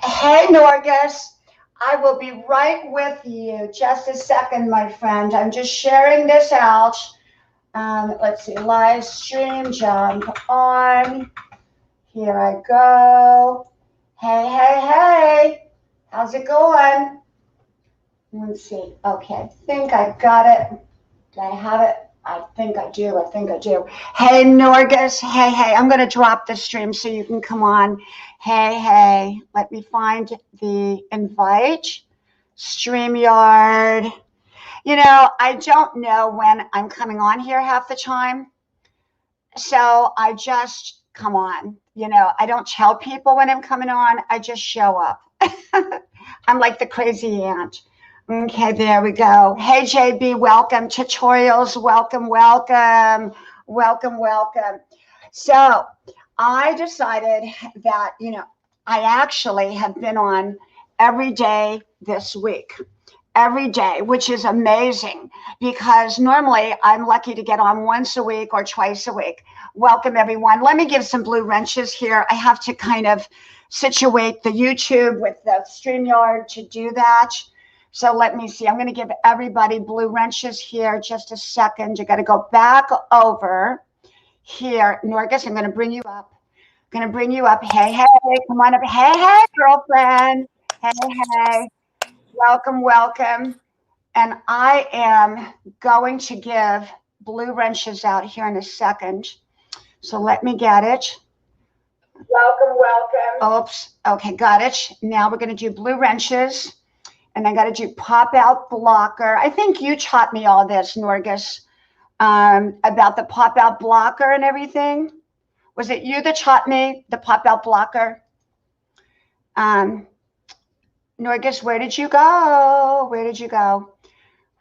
Hey, Norgus. I will be right with you. Just a second, my friend. I'm just sharing this out. Let's see. Live stream, jump on. Here I go. Hey, hey, hey. How's it going? Let's see. Okay, I think I got it. Do I have it? I think I do. I think I do. Hey, Norgus. Hey, hey. I'm going to drop the stream so you can come on. Hey, hey. Let me find the invite. StreamYard. You know, I don't know when I'm coming on here half the time. So I just come on. You know, I don't tell people when I'm coming on. I just show up. I'm like the crazy aunt. Okay, there we go. Hey, JB, welcome. Tutorials, welcome, welcome, welcome, welcome. So I decided that, you know, I actually have been on every day this week, every day, which is amazing because normally I'm lucky to get on once a week or twice a week. Welcome, everyone. Let me give some blue wrenches here. I have to kind of situate the YouTube with the StreamYard to do that. So let me see. I'm going to give everybody blue wrenches here. Just a second. You got to go back over here. Norgus, I'm going to bring you up. I'm going to bring you up. Hey, hey, come on up. Hey, hey, girlfriend. Hey, hey. Welcome, welcome. And I am going to give blue wrenches out here in a second. So let me get it. Welcome, welcome. Oops. Okay, got it. Now we're going to do blue wrenches. And I got to do pop out blocker. I think you taught me all this, Norgus, about the pop out blocker and everything. Was it you that taught me the pop out blocker? Norgus, where did you go? Where did you go?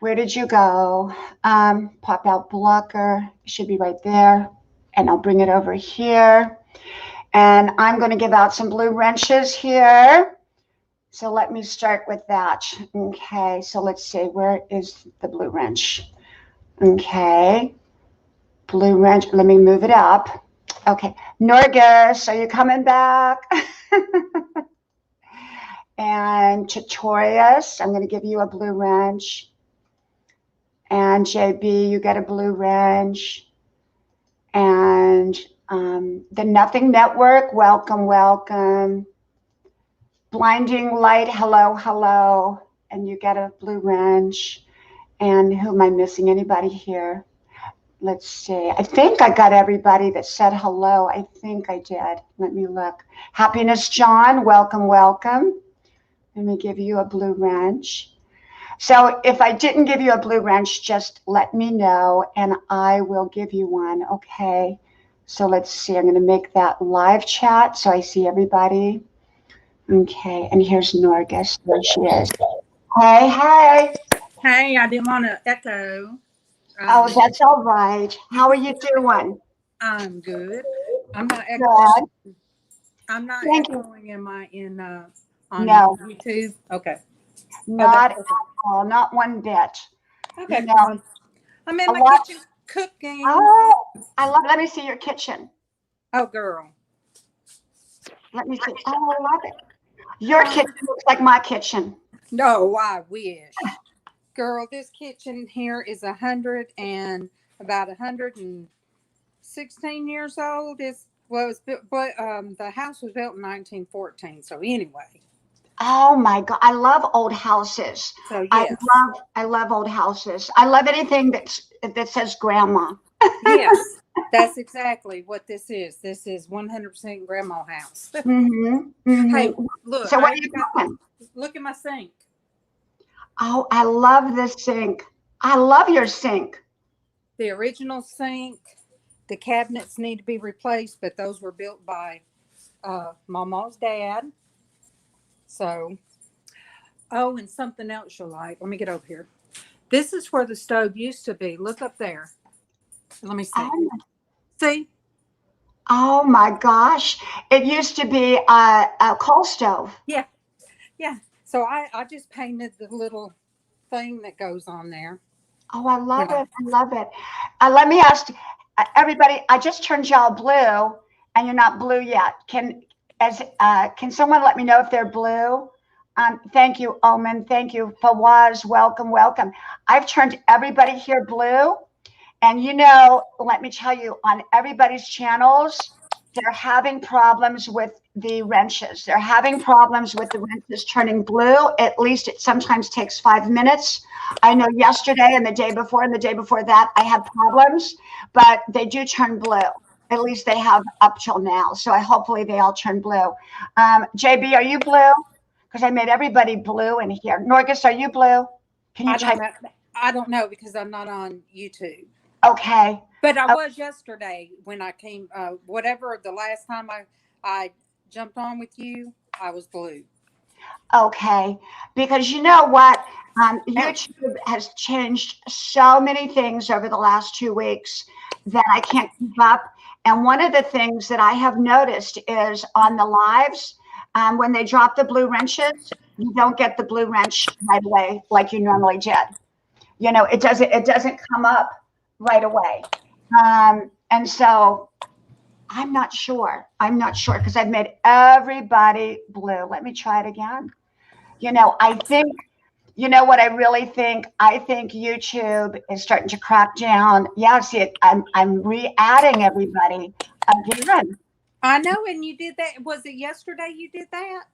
Where did you go? Pop out blocker should be right there. And I'll bring it over here. And I'm going to give out some blue wrenches here. So let me start with that. Okay, so let's see, where is the blue wrench? Okay, blue wrench, let me move it up. Okay, Norgus, are you coming back? And Tutorius, I'm going to give you a blue wrench. And JB, you get a blue wrench. And the Nothing Network, welcome, welcome. Blinding Light, hello, hello. And you get a blue wrench. And who am I missing? Anybody here? Let's see. I think I got everybody that said hello. I think I did. Let me look. Happiness John, welcome, welcome. Let me give you a blue wrench. So if I didn't give you a blue wrench, just let me know and I will give you one, okay? So let's see. I'm going to make that live chat so I see everybody. Okay, and here's Norgus. There she is. Hey, hey. Hey, I didn't want to echo. Oh, that's all right. How are you doing? I'm good. I'm not echoing. I'm not echoing on YouTube. Okay. Not at all. Not one bit. Okay. No. I'm in my kitchen cooking. Oh, I love. Let me see your kitchen. Oh, girl. Let me see. Oh, I love it. Your kitchen looks like my kitchen. No, I wish. Girl, this kitchen here is about 116 years old. The house was built in 1914. So anyway. Oh my God, I love old houses. So yes. I love old houses. I love anything that says grandma. Yes, that's exactly what this is. This is 100% grandma house. Mm-hmm. Hey, Mm-hmm. look, So what I are you got doing? look at my sink. Oh, I love this sink. I love your sink. The original sink, the cabinets need to be replaced, but those were built by Mama's dad. So, oh, and something else you'll like. Let me get over here. This is where the stove used to be. Look up there. Let me see. Oh, See? oh my gosh. It used to be a coal stove. Yeah, yeah. So I just painted the little thing that goes on there. Oh, I You love know, it. I love it. Let me ask everybody, I just turned y'all blue and you're not blue yet. Can someone let me know if they're blue? Thank you, Omen. Thank you, Fawaz. Welcome, welcome. I've turned everybody here blue. And let me tell you, on everybody's channels, they're having problems with the wrenches. They're having problems with the wrenches turning blue. At least it sometimes takes 5 minutes. I know yesterday and the day before and the day before that, I had problems, but they do turn blue. At least they have up till now. So hopefully they all turn blue. JB, are you blue? Because I made everybody blue in here. Norgus, are you blue? Can you I don't type? know. I don't know because I'm not on YouTube. Okay. But I was yesterday when I came. Whatever the last time I jumped on with you, I was blue. Okay, because you know what? Ouch. YouTube has changed so many things over the last 2 weeks that I can't keep up. And one of the things that I have noticed is on the lives, when they drop the blue wrenches, you don't get the blue wrench right away like you normally did. It doesn't come up right away. And so I'm not sure. I'm not sure because I've made everybody blue. Let me try it again. I think, what I really think? I think YouTube is starting to crack down. Yeah, see it. I'm re-adding everybody again. I know, and you did that. Was it yesterday you did that?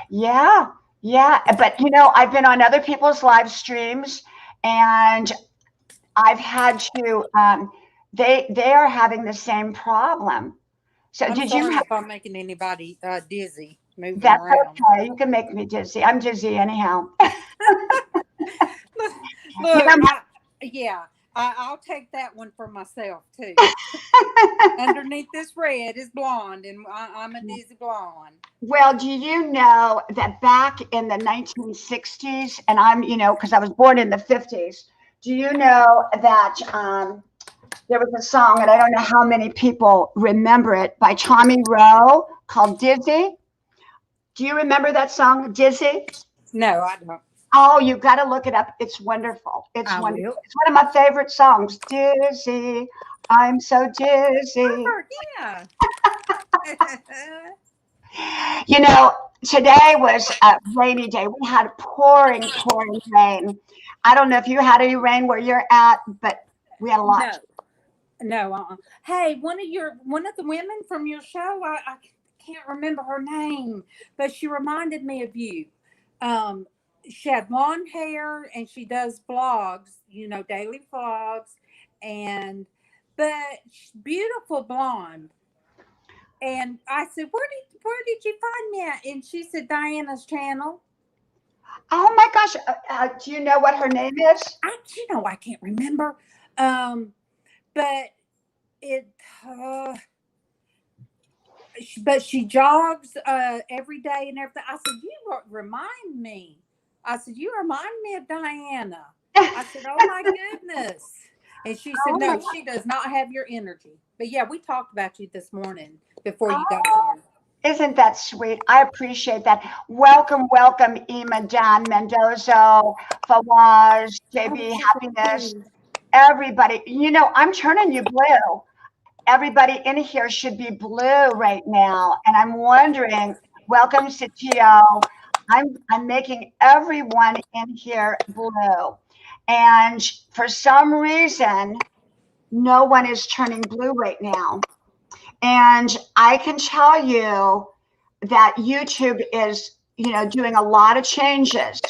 Yeah, yeah. But I've been on other people's live streams and I've had to they are having the same problem. So I'm did you sorry have if I'm making anybody dizzy moving that's around. okay. You can make me dizzy. I'm dizzy anyhow. You Look, know, yeah, I'll take that one for myself too. Underneath this red is blonde, and I'm a dizzy blonde. well, do you know that back in the 1960s, and because I was born in the 50s, do you know that there was a song, and I don't know how many people remember it, by Tommy Rowe called Dizzy? Do you remember that song, Dizzy? No, I don't. Oh, you got to look it up. It's wonderful. It's I wonderful. will. It's one of my favorite songs. Dizzy, I'm so dizzy. Yeah. Today was a rainy day. We had pouring, pouring rain. I don't know if you had any rain where you're at, but we had a lot. No. Hey, one of the women from your show, I can't remember her name, but she reminded me of you. She had blonde hair and she does vlogs, daily vlogs, but she's beautiful blonde. And I said, where did you find me at? And she said, Diana's channel. Oh my gosh. Do you know what her name is? I can't remember. But it, but she jogs every day and everything. I said, you remind me. I said, you remind me of Diana. I said, oh my goodness. And she said, no, she does not have your energy. But yeah, we talked about you this morning before you got here. Isn't that sweet? I appreciate that. Welcome, welcome, Ema, Dan, Mendoza, Fawaz, JB, Happiness, everybody. I'm turning you blue. Everybody in here should be blue right now. And I'm wondering, welcome, Satio. I'm making everyone in here blue. And for some reason, no one is turning blue right now. And I can tell you that YouTube is, doing a lot of changes.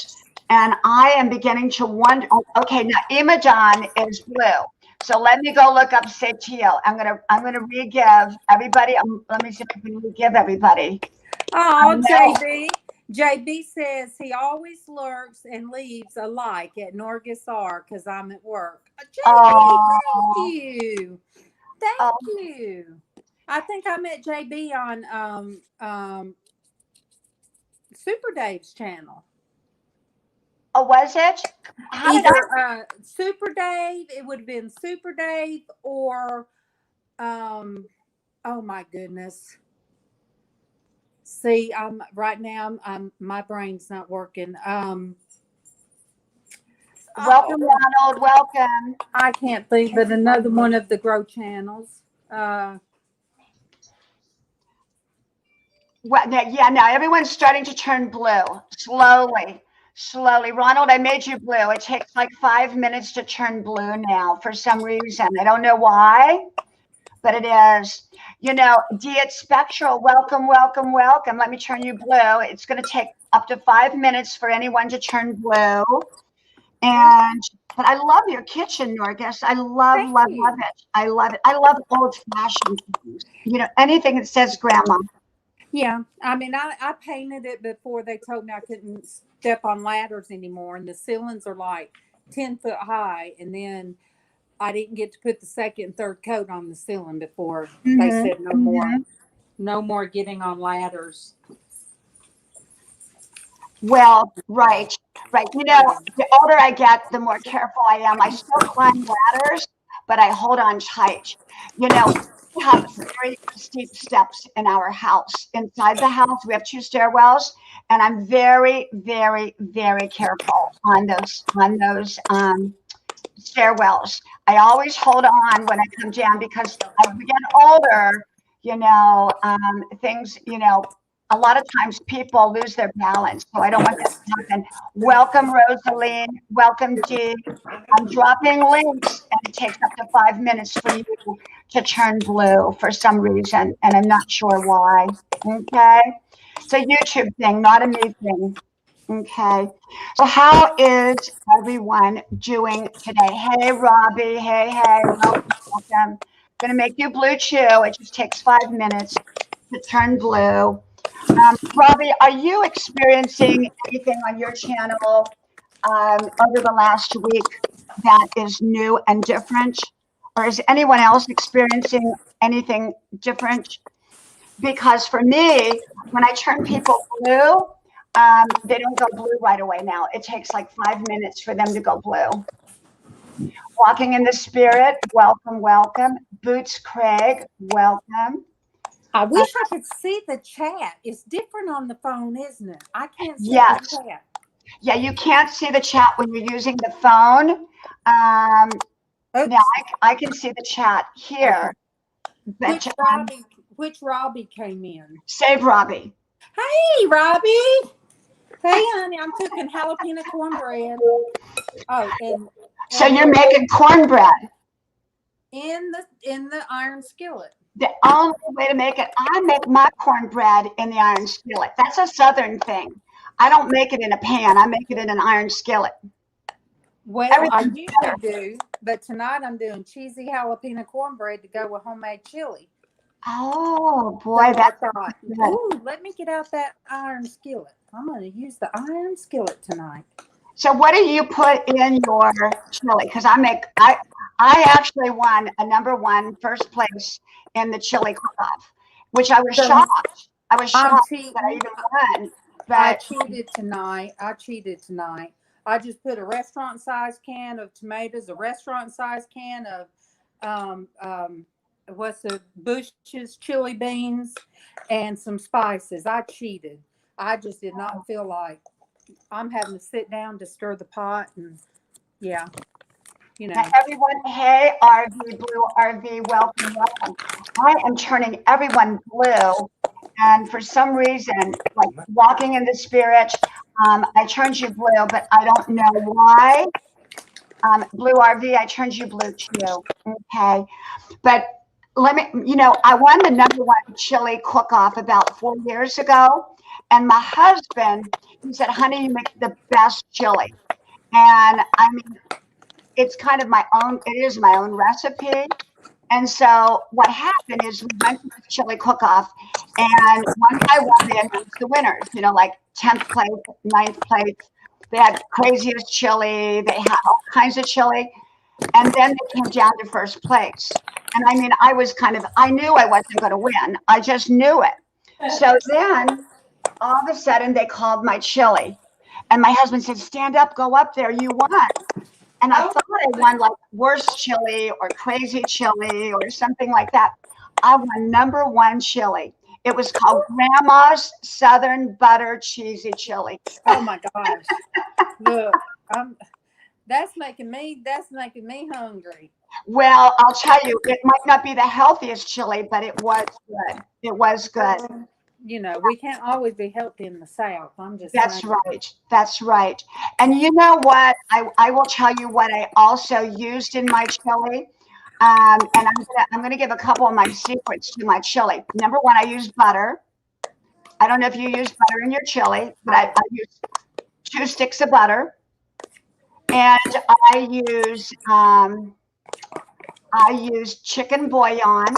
And I am beginning to wonder, okay, now Imadan is blue. So let me go look up Satio. I'm gonna re-give everybody. Let me see if I can re-give everybody. Oh, JB. JB says he always lurks and leaves a like at Norgasar because I'm at work. JB, thank you. Thank you. I think I met JB on Super Dave's channel. Oh, was it? Either Super Dave, it would have been Super Dave, or oh my goodness. See, right now my brain's not working. Welcome, Ronald. Welcome. I can't think, but another one of the Grow channels. Well, now everyone's starting to turn blue slowly. Ronald, I made you blue. It takes like 5 minutes to turn blue now for some reason. I don't know why, but it is. You know, Diet Spectral, welcome. Let me turn you blue. It's going to take up to 5 minutes for anyone to turn blue. But I love your kitchen, Norgus. I love it. I love it. I love old-fashioned things. You know, anything that says grandma. Yeah, I mean, I painted it before they told me I couldn't step on ladders anymore, and the ceilings are like 10 foot high, and then I didn't get to put the second and third coat on the ceiling before they said no more getting on ladders. Well, right. You know, the older I get, the more careful I am. I still climb ladders, but I hold on tight. You know, we have very steep steps in our house. Inside the house, we have 2 stairwells, and I'm very, very, very careful on those stairwells. I always hold on when I come down because as we get older, you know, things, you know, a lot of times people lose their balance, so I don't want that to happen. Welcome, Rosaline. Welcome, Dee. I'm dropping links, and it takes up to 5 minutes for you to turn blue for some reason, and I'm not sure why. Okay? It's a YouTube thing, not a me thing. Okay. So how is everyone doing today? Hey, Robbie. Hey. Welcome. I'm going to make you blue, too. It just takes 5 minutes to turn blue. Robbie, are you experiencing anything on your channel over the last week that is new and different? Or is anyone else experiencing anything different? Because for me, when I turn people blue, they don't go blue right away now. It takes like 5 minutes for them to go blue. Walking in the Spirit, welcome. Boots Craig, welcome. I wish I could see the chat. It's different on the phone, isn't it? I can't see the chat. Yeah, you can't see the chat when you're using the phone. Now I can see the chat here. Okay. Which Robbie came in? Save Robbie. Hey, Robbie. Hey, honey, I'm cooking jalapeno cornbread. Oh, and so you're making cornbread in the iron skillet. The only way to make it, I make my cornbread in the iron skillet. That's a Southern thing. I don't make it in a pan. I make it in an iron skillet. Well, I usually do, but tonight I'm doing cheesy jalapeno cornbread to go with homemade chili. Oh, boy, that's good. Ooh, let me get out that iron skillet. I'm going to use the iron skillet tonight. So what do you put in your chili? Because I actually won a #1 first place in the chili cook-off, which I was shocked. I was shocked that I even won. But I cheated tonight. I just put a restaurant-sized can of tomatoes, a restaurant-sized can of Bush's chili beans, and some spices. I cheated. I just did not feel like I'm having to sit down to stir the pot, and yeah. You know. Now everyone, hey, RV, Blue RV, welcome. I am turning everyone blue, and for some reason, like walking in the Spirit, I turned you blue, but I don't know why. Blue RV, I turned you blue too. Okay, but let me, you know, I won the #1 chili cook-off about 4 years ago, and my husband, he said, "Honey, you make the best chili," and I mean, it's kind of my own, it is my own recipe. And so what happened is we went to the chili cook-off, and one by one they announced the winners, you know, like 10th place, 9th place. They had craziest chili, they had all kinds of chili. And then they came down to first place. And I mean, I knew I wasn't going to win. I just knew it. So then all of a sudden they called my chili. And my husband said, stand up, go up there, you won. And I thought I won like worst chili or crazy chili or something like that. I won #1 chili. It was called Grandma's Southern Butter Cheesy Chili. Oh my gosh. Look, that's making me hungry. Well, I'll tell you, it might not be the healthiest chili, but it was good. It was good. You know, we can't always be healthy in the South. I'm just That's saying. right. That's right. And you know what? I will tell you what I also used in my chili. And I'm gonna give a couple of my secrets to my chili. Number one, I use butter. I don't know if you use butter in your chili, but I use 2 sticks of butter, and I use chicken bouillon.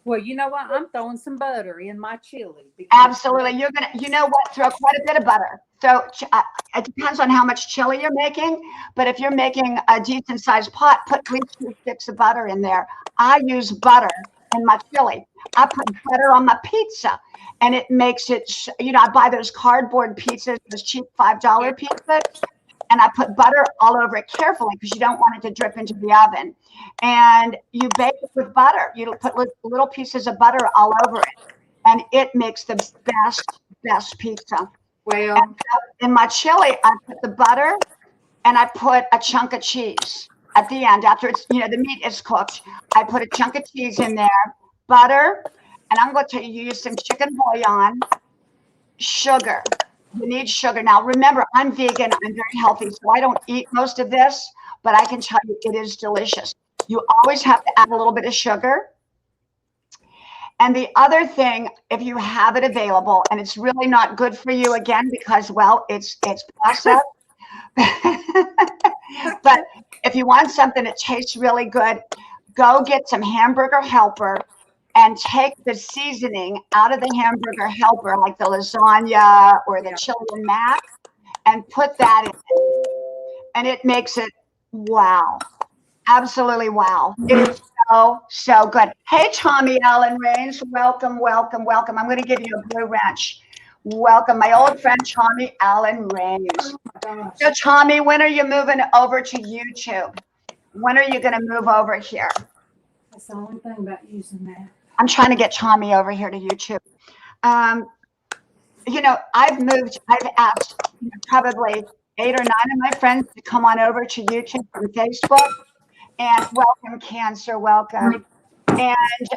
Well, you know what? I'm throwing some butter in my chili. Absolutely. You know what? Throw quite a bit of butter. So it depends on how much chili you're making. But if you're making a decent sized pot, put at least 2 sticks of butter in there. I use butter in my chili. I put butter on my pizza, and it makes it, you know, I buy those cardboard pizzas, those cheap $5 pizzas, and I put butter all over it carefully because you don't want it to drip into the oven. And you bake it with butter. You put little pieces of butter all over it, and it makes the best pizza. Well, And in my chili, I put the butter, and I put a chunk of cheese at the end after it's, you know, the meat is cooked. I put a chunk of cheese in there, butter, and I'm going to tell you, use some chicken bouillon, sugar. You need sugar. Now, remember, I'm vegan. I'm very healthy, so I don't eat most of this, but I can tell you it is delicious. You always have to add a little bit of sugar. And the other thing, if you have it available, and it's really not good for you, again, because, well, it's processed. But if you want something that tastes really good, go get some Hamburger Helper and take the seasoning out of the Hamburger Helper, like the lasagna or the chili and mac, and put that in it. And it makes it wow. Absolutely wow. It is so good. Hey, Tommy Allen Rains, welcome. I'm going to give you a blue wrench. Welcome, my old friend Tommy Allen Rains. So, Tommy, when are you moving over to YouTube? When are you going to move over here? that's the only thing about using that. I'm trying to get Tommy over here to YouTube. You know, I've asked probably 8 or 9 of my friends to come on over to YouTube from Facebook. And welcome, Cancer, welcome. And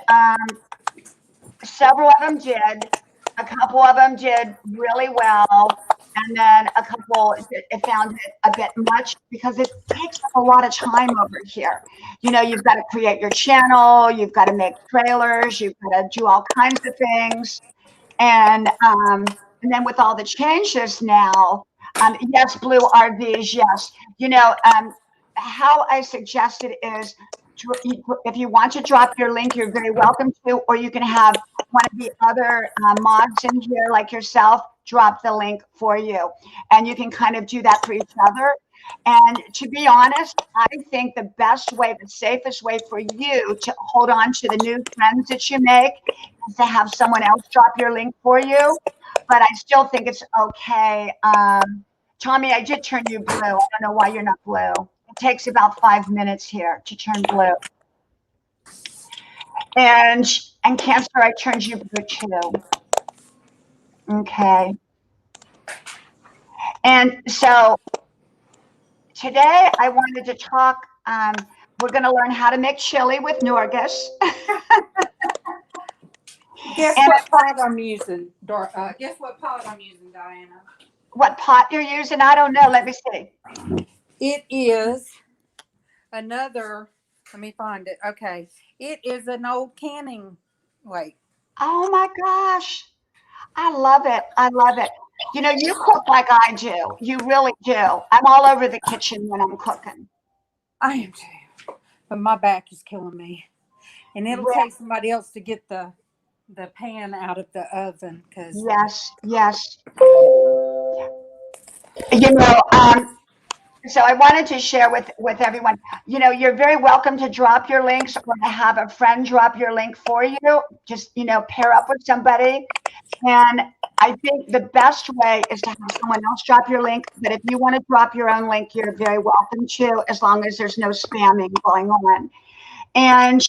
several of them did. A couple of them did really well. And then a couple found it a bit much because it takes up a lot of time over here. You know, you've got to create your channel, you've got to make trailers, you've got to do all kinds of things. And then with all the changes now, yes, blue RVs, yes. You know, how I suggest it is, if you want to drop your link, you're very welcome to, or you can have one of the other mods in here like yourself drop the link for you, and you can kind of do that for each other. And to be honest, I think the best way, the safest way for you to hold on to the new friends that you make is to have someone else drop your link for you. But I still think it's okay. Tommy, I did turn you blue. I don't know why you're not blue. It takes about 5 minutes here to turn blue. And Cancer, I turned you blue too. Okay. And so today I wanted to talk, we're going to learn how to make chili with Norgus. Guess what pot I'm using, guess what pot I'm using, Diana? What pot you're using? I don't know. Let me see. It is another, let me find it. Okay. It is an old canning, wait. Oh my gosh. I love it. I love it. You know, you cook like I do. You really do. I'm all over the kitchen when I'm cooking. I am too. But my back is killing me. And it'll Well, take somebody else to get the pan out of the oven because yes, yes. You know, so I wanted to share with everyone, you know, you're very welcome to drop your links or to have a friend drop your link for you. Just, you know, pair up with somebody. And I think the best way is to have someone else drop your link. But if you want to drop your own link, you're very welcome to, as long as there's no spamming going on. And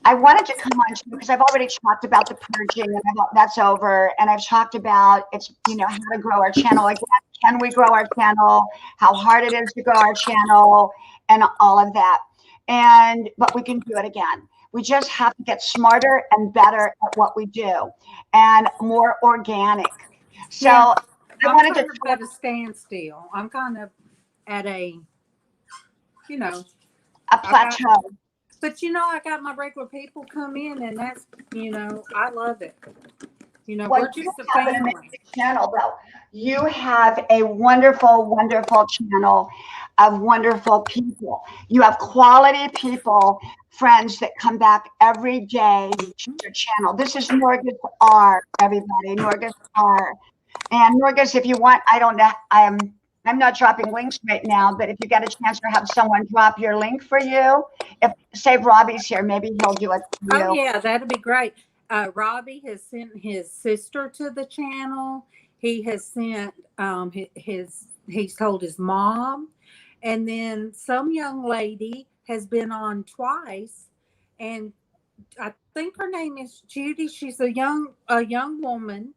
I wanted to come on because I've already talked about the purging and that's over. And I've talked about it's, you know, how to grow our channel again. Can we grow our channel? How hard it is to grow our channel and all of that. But we can do it again. We just have to get smarter and better at what we do and more organic. So yeah, I I'm wanted kind to of at a standstill. I'm kind of at a, you know, a plateau. But you know, I got my regular people come in, and that's, you know, I love it. You know, Well, we're you just a have an family. amazing channel, though. You have a wonderful, wonderful channel of wonderful people. You have quality people, friends that come back every day to your channel. This is Norgus R, everybody. Norgus R. And Norgus, if you want, I don't know, I'm not dropping links right now, but if you get a chance to have someone drop your link for you, if say Robbie's here, maybe he'll do it for you. Oh yeah, that'd be great. Robbie has sent his sister to the channel. He has sent he's told his mom, and then some young lady has been on twice, and I think her name is Judy. She's a young woman,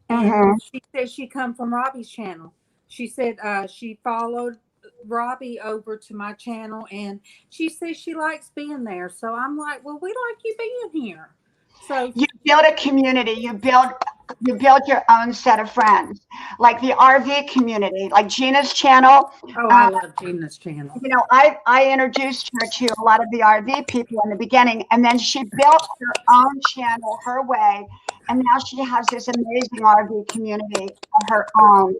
and she said she come from Robbie's channel. She said she followed Robbie over to my channel, and she says she likes being there. So I'm like, well, we like you being here. So you build a community. You build your own set of friends, like the RV community, like Gina's channel. oh, I love Gina's channel. You know, I introduced her to a lot of the RV people in the beginning, and then she built her own channel her way, and now she has this amazing RV community of her own.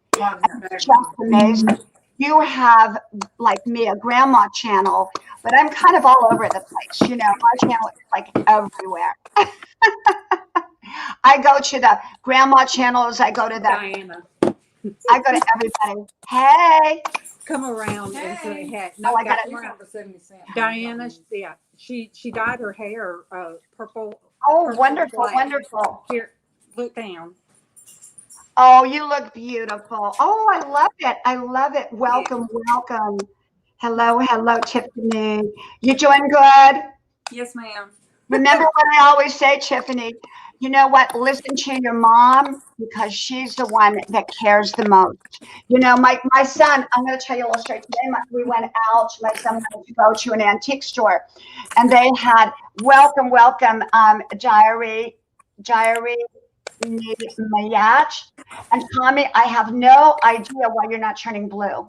It's just amazing. You have, like me, a grandma channel, but I'm kind of all over the place. You know, my channel is like everywhere. I go to the grandma channels. I go to Diana. I go to everybody. Hey. Come around and say, hey, No, I got it. For 70 cents. Diana, yeah, she dyed her hair purple. Oh, purple wonderful, black. wonderful. Here, look down. Oh, you look beautiful. Oh, I love it. I love it. Welcome, welcome. Hello, hello, Tiffany. You doing good? Yes, ma'am. Remember what I always say, Tiffany? You know what? Listen to your mom because she's the one that cares the most. You know, my son, I'm going to tell you a little story. Today, we went out, my son wanted to go to an antique store, and they had welcome, Diary Mayach. And Tommy, I have no idea why you're not turning blue.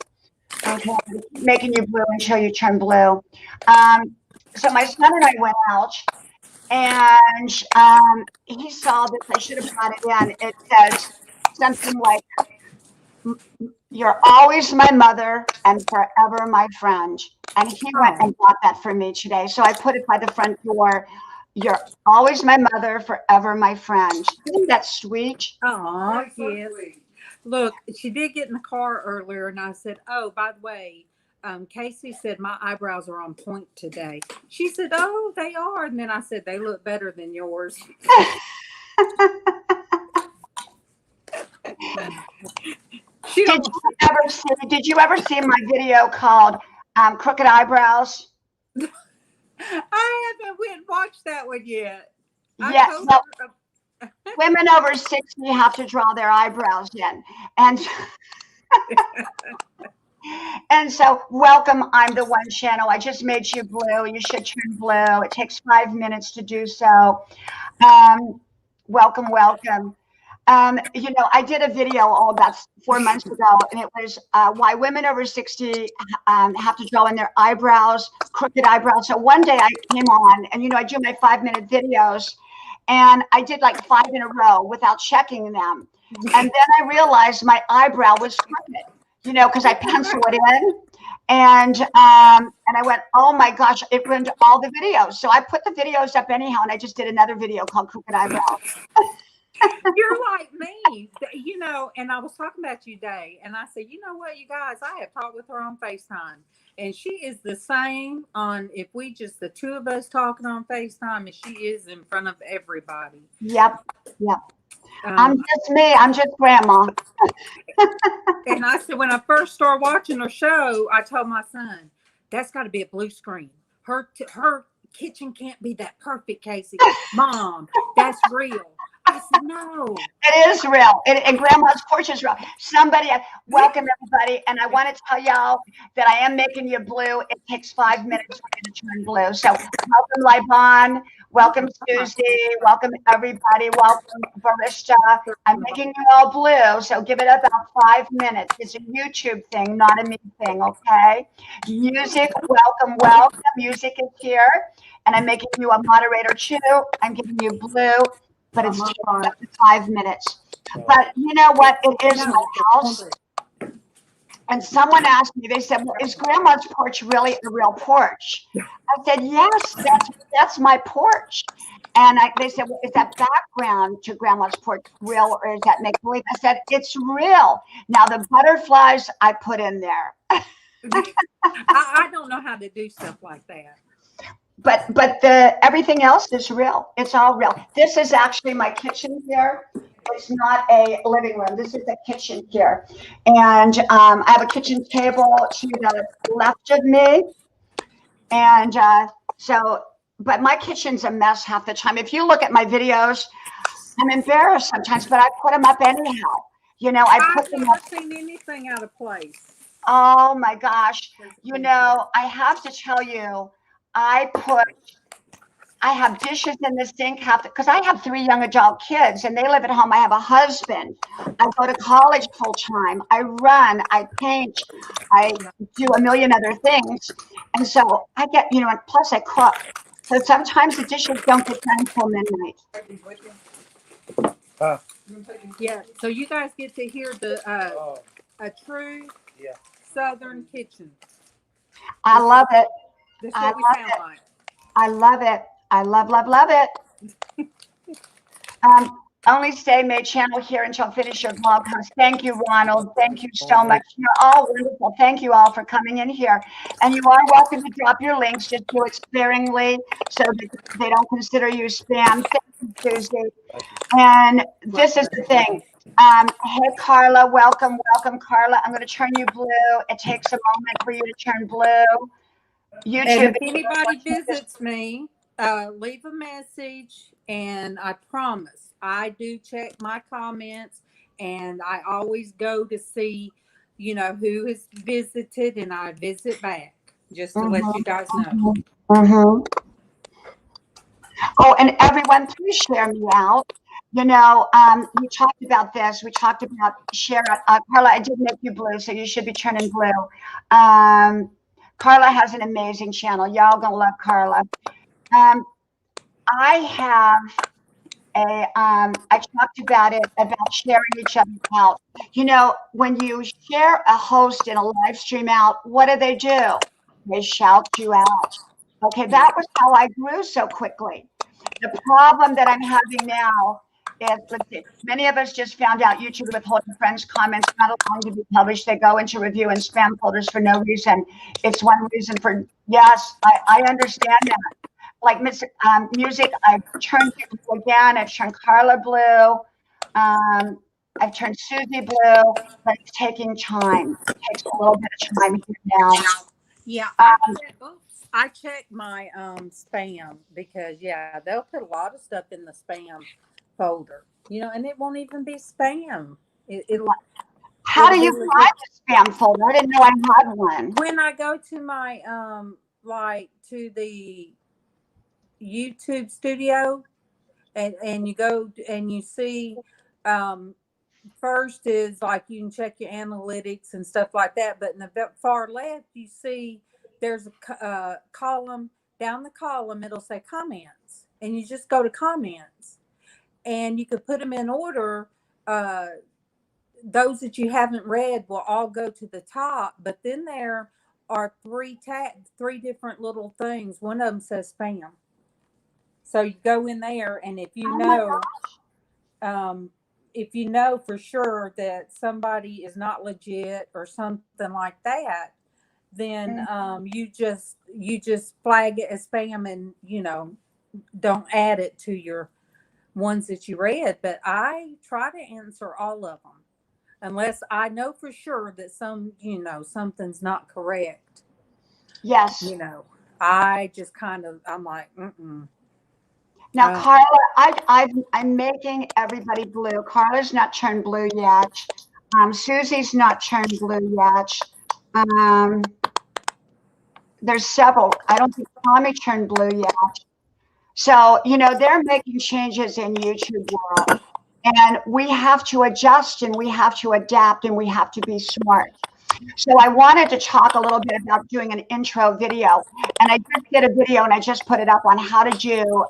Okay, making you blue until you turn blue. So my son and I went out, and he saw this. I should have brought it in. It says something like, "You're always my mother and forever my friend." And he went and bought that for me today. So I put it by the front door. You're always my mother, forever my friend. Isn't that sweet? Oh, So yes. sweet. Look, she did get in the car earlier, and I said, oh, by the way, Casey said my eyebrows are on point today. She said, oh, they are. And then I said, they look better than yours. Did you ever see my video called Crooked Eyebrows? I haven't went and watched that one yet. Yes. Well, women over 60 have to draw their eyebrows in. And so welcome, I'm the One channel. I just made you blue. You should turn blue. It takes 5 minutes to do so. Welcome. You know, I did a video about 4 months ago, and it was why women over 60 have to draw in their eyebrows, crooked eyebrows. So one day I came on, and you know, I do my 5-minute videos, and I did like 5 in a row without checking them. And then I realized my eyebrow was crooked, you know, because I pencil it in. And I went, oh my gosh, it ruined all the videos. So I put the videos up anyhow, and I just did another video called Crooked Eyebrow. You're like me, and I was talking about you today, and I said, you know what, you guys, I have talked with her on FaceTime, and she is the same on, if we just, the two of us talking on FaceTime, as she is in front of everybody. Yep. I'm just me. I'm just grandma. And I said, when I first started watching her show, I told my son, that's got to be a blue screen. Her kitchen can't be that perfect, Casey. Mom, that's real. I said, no. It is real. And Grandma's porch is real. Somebody, welcome everybody. And I want to tell y'all that I am making you blue. It takes 5 minutes for you to turn blue. So welcome, Libon. Welcome, Susie. Welcome, everybody. Welcome, Barista. I'm making you all blue. So give it about 5 minutes. It's a YouTube thing, not a me thing, okay? Music, welcome. Music is here. And I'm making you a moderator too. I'm giving you blue. But it's just 5 minutes. But you know what? It is my house. And someone asked me, they said, well, is Grandma's porch really a real porch? I said, yes, that's my porch. And they said, well, is that background to Grandma's porch real, or is that make-believe? I said, it's real. Now, the butterflies I put in there. I don't know how to do stuff like that. But everything else is real. It's all real. This is actually my kitchen here. It's not a living room. This is a kitchen here. And I have a kitchen table to the left of me. And but my kitchen's a mess half the time. If you look at my videos, I'm embarrassed sometimes, but I put them up anyhow. I've never seen anything out of place. Oh my gosh. I have to tell you, I have dishes in the sink because I have 3 young adult kids and they live at home. I have a husband. I go to college full time. I run, I paint, I do a million other things. And so I get, and plus I cook. So sometimes the dishes don't get done until midnight. Yeah. So you guys get to hear a true Southern kitchen. I love it. That's what we sound like. I love it. I love it. Only stay my channel here until finish your blog post. Thank you, Ronald. Thank you so much. You're all wonderful. Thank you all for coming in here. And you are welcome to drop your links. Just do it sparingly so that they don't consider you spam. Thank you, Susie. And this is the thing. Hey, Carla, welcome, Carla. I'm going to turn you blue. It takes a moment for you to turn blue. YouTube. And if anybody visits me, leave a message, and I promise I do check my comments, and I always go to see, who has visited, and I visit back just to let you guys know. Oh, and everyone, please share me out. We talked about this. We talked about share. Carla, I did make you blue, so you should be turning blue. Carla has an amazing channel. Y'all gonna love Carla. I have I talked about it, about sharing each other out. When you share a host in a live stream out, what do? They shout you out. Okay, that was how I grew so quickly. The problem that I'm having now is, many of us just found out YouTube withholding friends' comments not allowing to be published. They go into review and spam folders for no reason. It's one reason for, yes, I understand that. Like music, I've turned people again. I've turned Carla blue. I've turned Susie blue, but it's taking time. It takes a little bit of time here now. Yeah, I check my spam because they'll put a lot of stuff in the spam folder, and it won't even be spam. How do you find a spam folder? I didn't know I had one. When I go to my to the YouTube studio, and you go and you see, first is like you can check your analytics and stuff like that, but in the far left you see there's a column. Down the column it'll say comments, and you just go to comments, and you could put them in order. Those that you haven't read will all go to the top, but then there are three different little things. One of them says spam. So you go in there, and Oh my God. if you know for sure that somebody is not legit or something like that, then you just flag it as spam, and don't add it to your ones that you read. But I try to answer all of them unless I know for sure that something's not correct. Yes. I just I'm like, Now, Carla, I'm making everybody blue. Carla's not turned blue yet. Susie's not turned blue yet. There's several. I don't think Tommy turned blue yet. So, they're making changes in YouTube world. And we have to adjust, and we have to adapt, and we have to be smart. So I wanted to talk a little bit about doing an intro video. And I just did a video, and I just put it up on how to do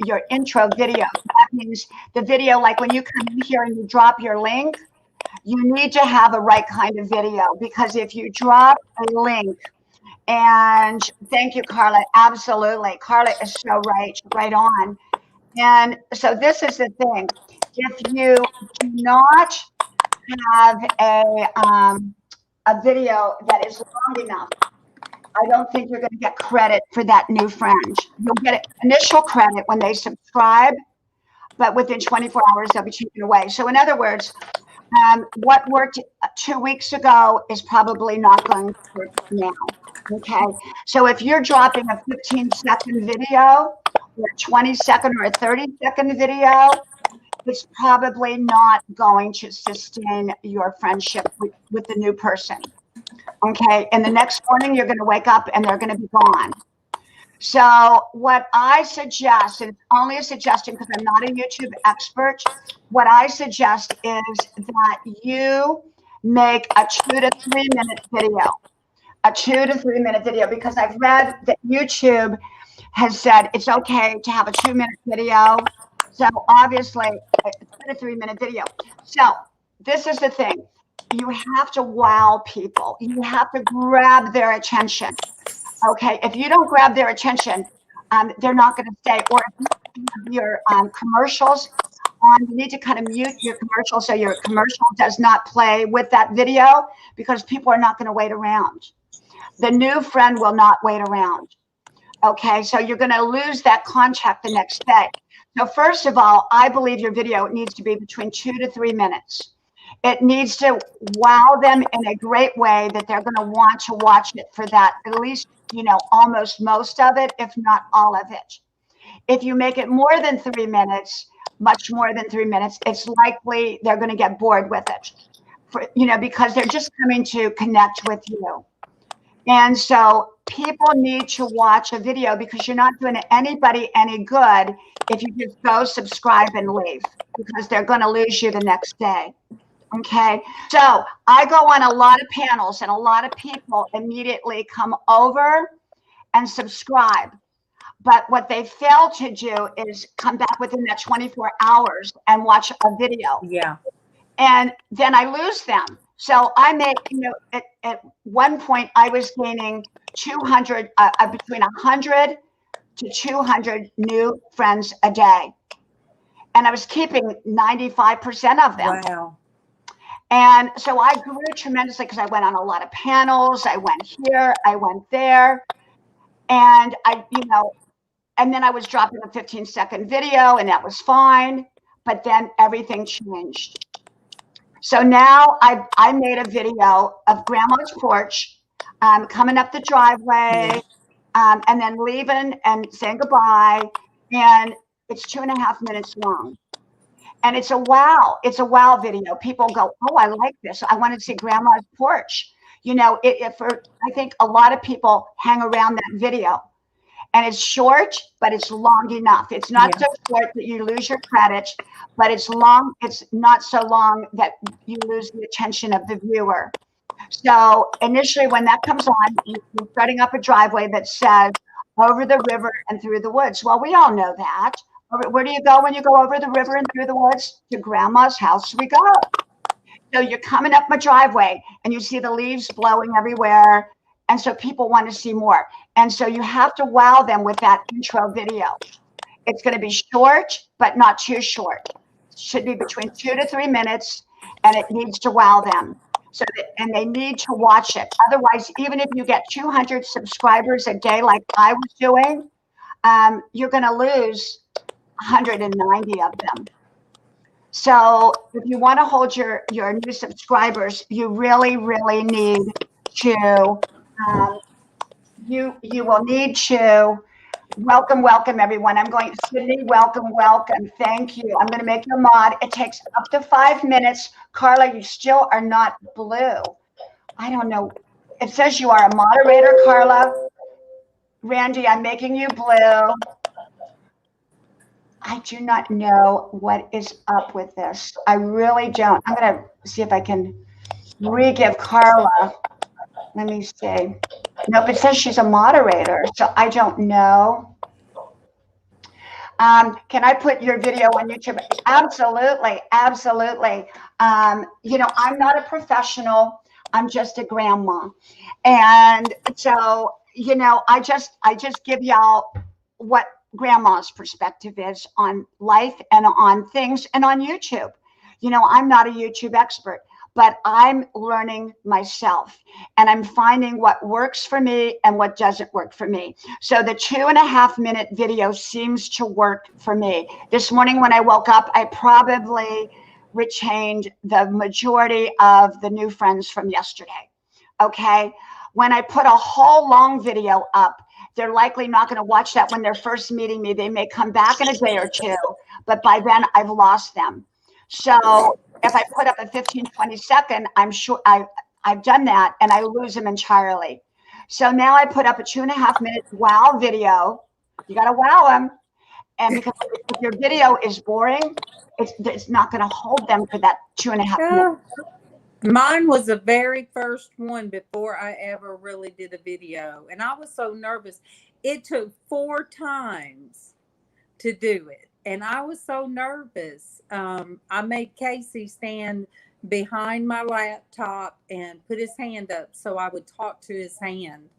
your intro video. That means the video, like when you come in here and you drop your link, you need to have the right kind of video, because if you drop a link, and thank you, Carla. Absolutely. Carla is so right on. And so this is the thing. If you do not have a video that is long enough, I don't think you're going to get credit for that new friend. You'll get initial credit when they subscribe, but within 24 hours, they'll be taken away. So in other words, what worked 2 weeks ago is probably not going to work now. Okay. So if you're dropping a 15-second video, or a 20-second or a 30-second video, it's probably not going to sustain your friendship with the new person. Okay. And the next morning, you're going to wake up and they're going to be gone. So what I suggest, and it's only a suggestion because I'm not a YouTube expert, what I suggest is that you make a 2 to 3 minute video. A 2 to 3 minute video, because I've read that YouTube has said it's okay to have a 2-minute video. So obviously, a 2 to 3 minute video. So this is the thing. You have to wow people. You have to grab their attention. Okay, if you don't grab their attention, they're not going to stay. Or if you have your commercials on, you need to kind of mute your commercial so your commercial does not play with that video, because people are not going to wait around. The new friend will not wait around. Okay, so you're going to lose that contact the next day. So first of all, I believe your video needs to be between 2 to 3 minutes. It needs to wow them in a great way that they're going to want to watch it for that, at least, almost most of it, if not all of it. If you make it more than 3 minutes, much more than 3 minutes, it's likely they're going to get bored with it, because they're just coming to connect with you. And so people need to watch a video, because you're not doing anybody any good if you just go subscribe and leave, because they're going to lose you the next day. Okay, so I go on a lot of panels, and a lot of people immediately come over and subscribe. But what they fail to do is come back within that 24 hours and watch a video. Yeah. And then I lose them. So I make, at one point I was gaining 200, between 100 to 200 new friends a day. And I was keeping 95% of them. Wow. And so I grew tremendously, because I went on a lot of panels. I went here, I went there. And and then I was dropping a 15-second video, and that was fine. But then everything changed. So now I made a video of Grandma's porch, coming up the driveway, and then leaving and saying goodbye. And it's 2.5 minutes long. And it's a wow video. People go, oh, I like this. I want to see Grandma's porch. I think a lot of people hang around that video. And it's short, but it's long enough. It's not so short that you lose your credit, but it's long. It's not so long that you lose the attention of the viewer. So initially, when that comes on, you're setting up a driveway that says over the river and through the woods. Well, we all know that. Where do you go when you go over the river and through the woods? To Grandma's house we go. So you're coming up my driveway, and you see the leaves blowing everywhere. And so people want to see more. And so you have to wow them with that intro video. It's going to be short, but not too short. It should be between 2 to 3 minutes, and it needs to wow them. So and they need to watch it. Otherwise, even if you get 200 subscribers a day like I was doing, you're going to lose 190 of them. So if you want to hold your new subscribers, you really, really need to, you will need to welcome everyone. I'm going, Sydney, welcome. Thank you. I'm going to make you a mod. It takes up to 5 minutes. Carla, you still are not blue. I don't know. It says you are a moderator, Carla. Randy, I'm making you blue. I do not know what is up with this. I really don't. I'm going to see if I can re-give Carla. Let me see. Nope, it says she's a moderator, so I don't know. Can I put your video on YouTube? Absolutely. You know, I'm not a professional. I'm just a grandma. And so, you know, I just give y'all what grandma's perspective is on life and on things and on YouTube. You know, I'm not a YouTube expert, but I'm learning myself and I'm finding what works for me and what doesn't work for me. So the 2.5 minute video seems to work for me. This morning when I woke up, I probably retained the majority of the new friends from yesterday. Okay. When I put a whole long video up, they're likely not going to watch that when they're first meeting me. They may come back in a day or two, but by then I've lost them. So if I put up a 15, 20 second, I'm sure I've done that and I lose them entirely. So now I put up a 2.5 minute wow video. You got to wow them. And because if your video is boring, it's not going to hold them for that 2.5 minutes. Mine was the very first one before I ever really did a video. And I was so nervous. It took 4 times to do it. And I was so nervous. I made Casey stand behind my laptop and put his hand up so I would talk to his hand.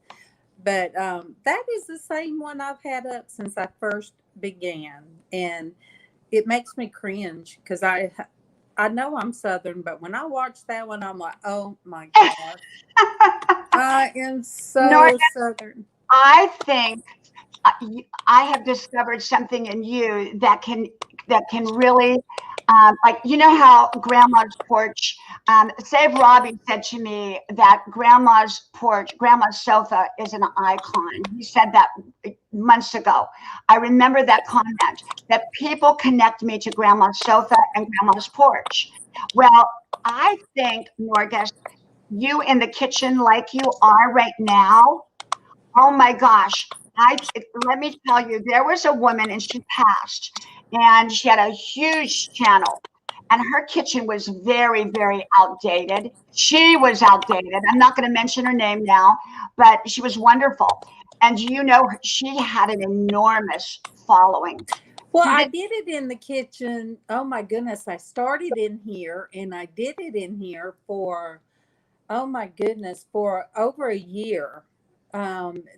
But that is the same one I've had up since I first began. And it makes me cringe because I know I'm Southern, but when I watch that one, I'm like, oh my gosh, I am so Southern. I think I have discovered something in you that can really, like, you know how grandma's porch, Save Robbie said to me that grandma's porch, grandma's sofa is an icon. He said that months ago. I remember that comment, that people connect me to grandma's sofa and grandma's porch. Well, I think, Norgus, you in the kitchen like you are right now, oh my gosh. Let me tell you, there was a woman and she passed and she had a huge channel and her kitchen was very, very outdated. She was outdated. I'm not going to mention her name now, but she was wonderful. And you know, she had an enormous following. Well, I did it in the kitchen. Oh my goodness. I started in here and I did it in here for, oh my goodness, for over a year.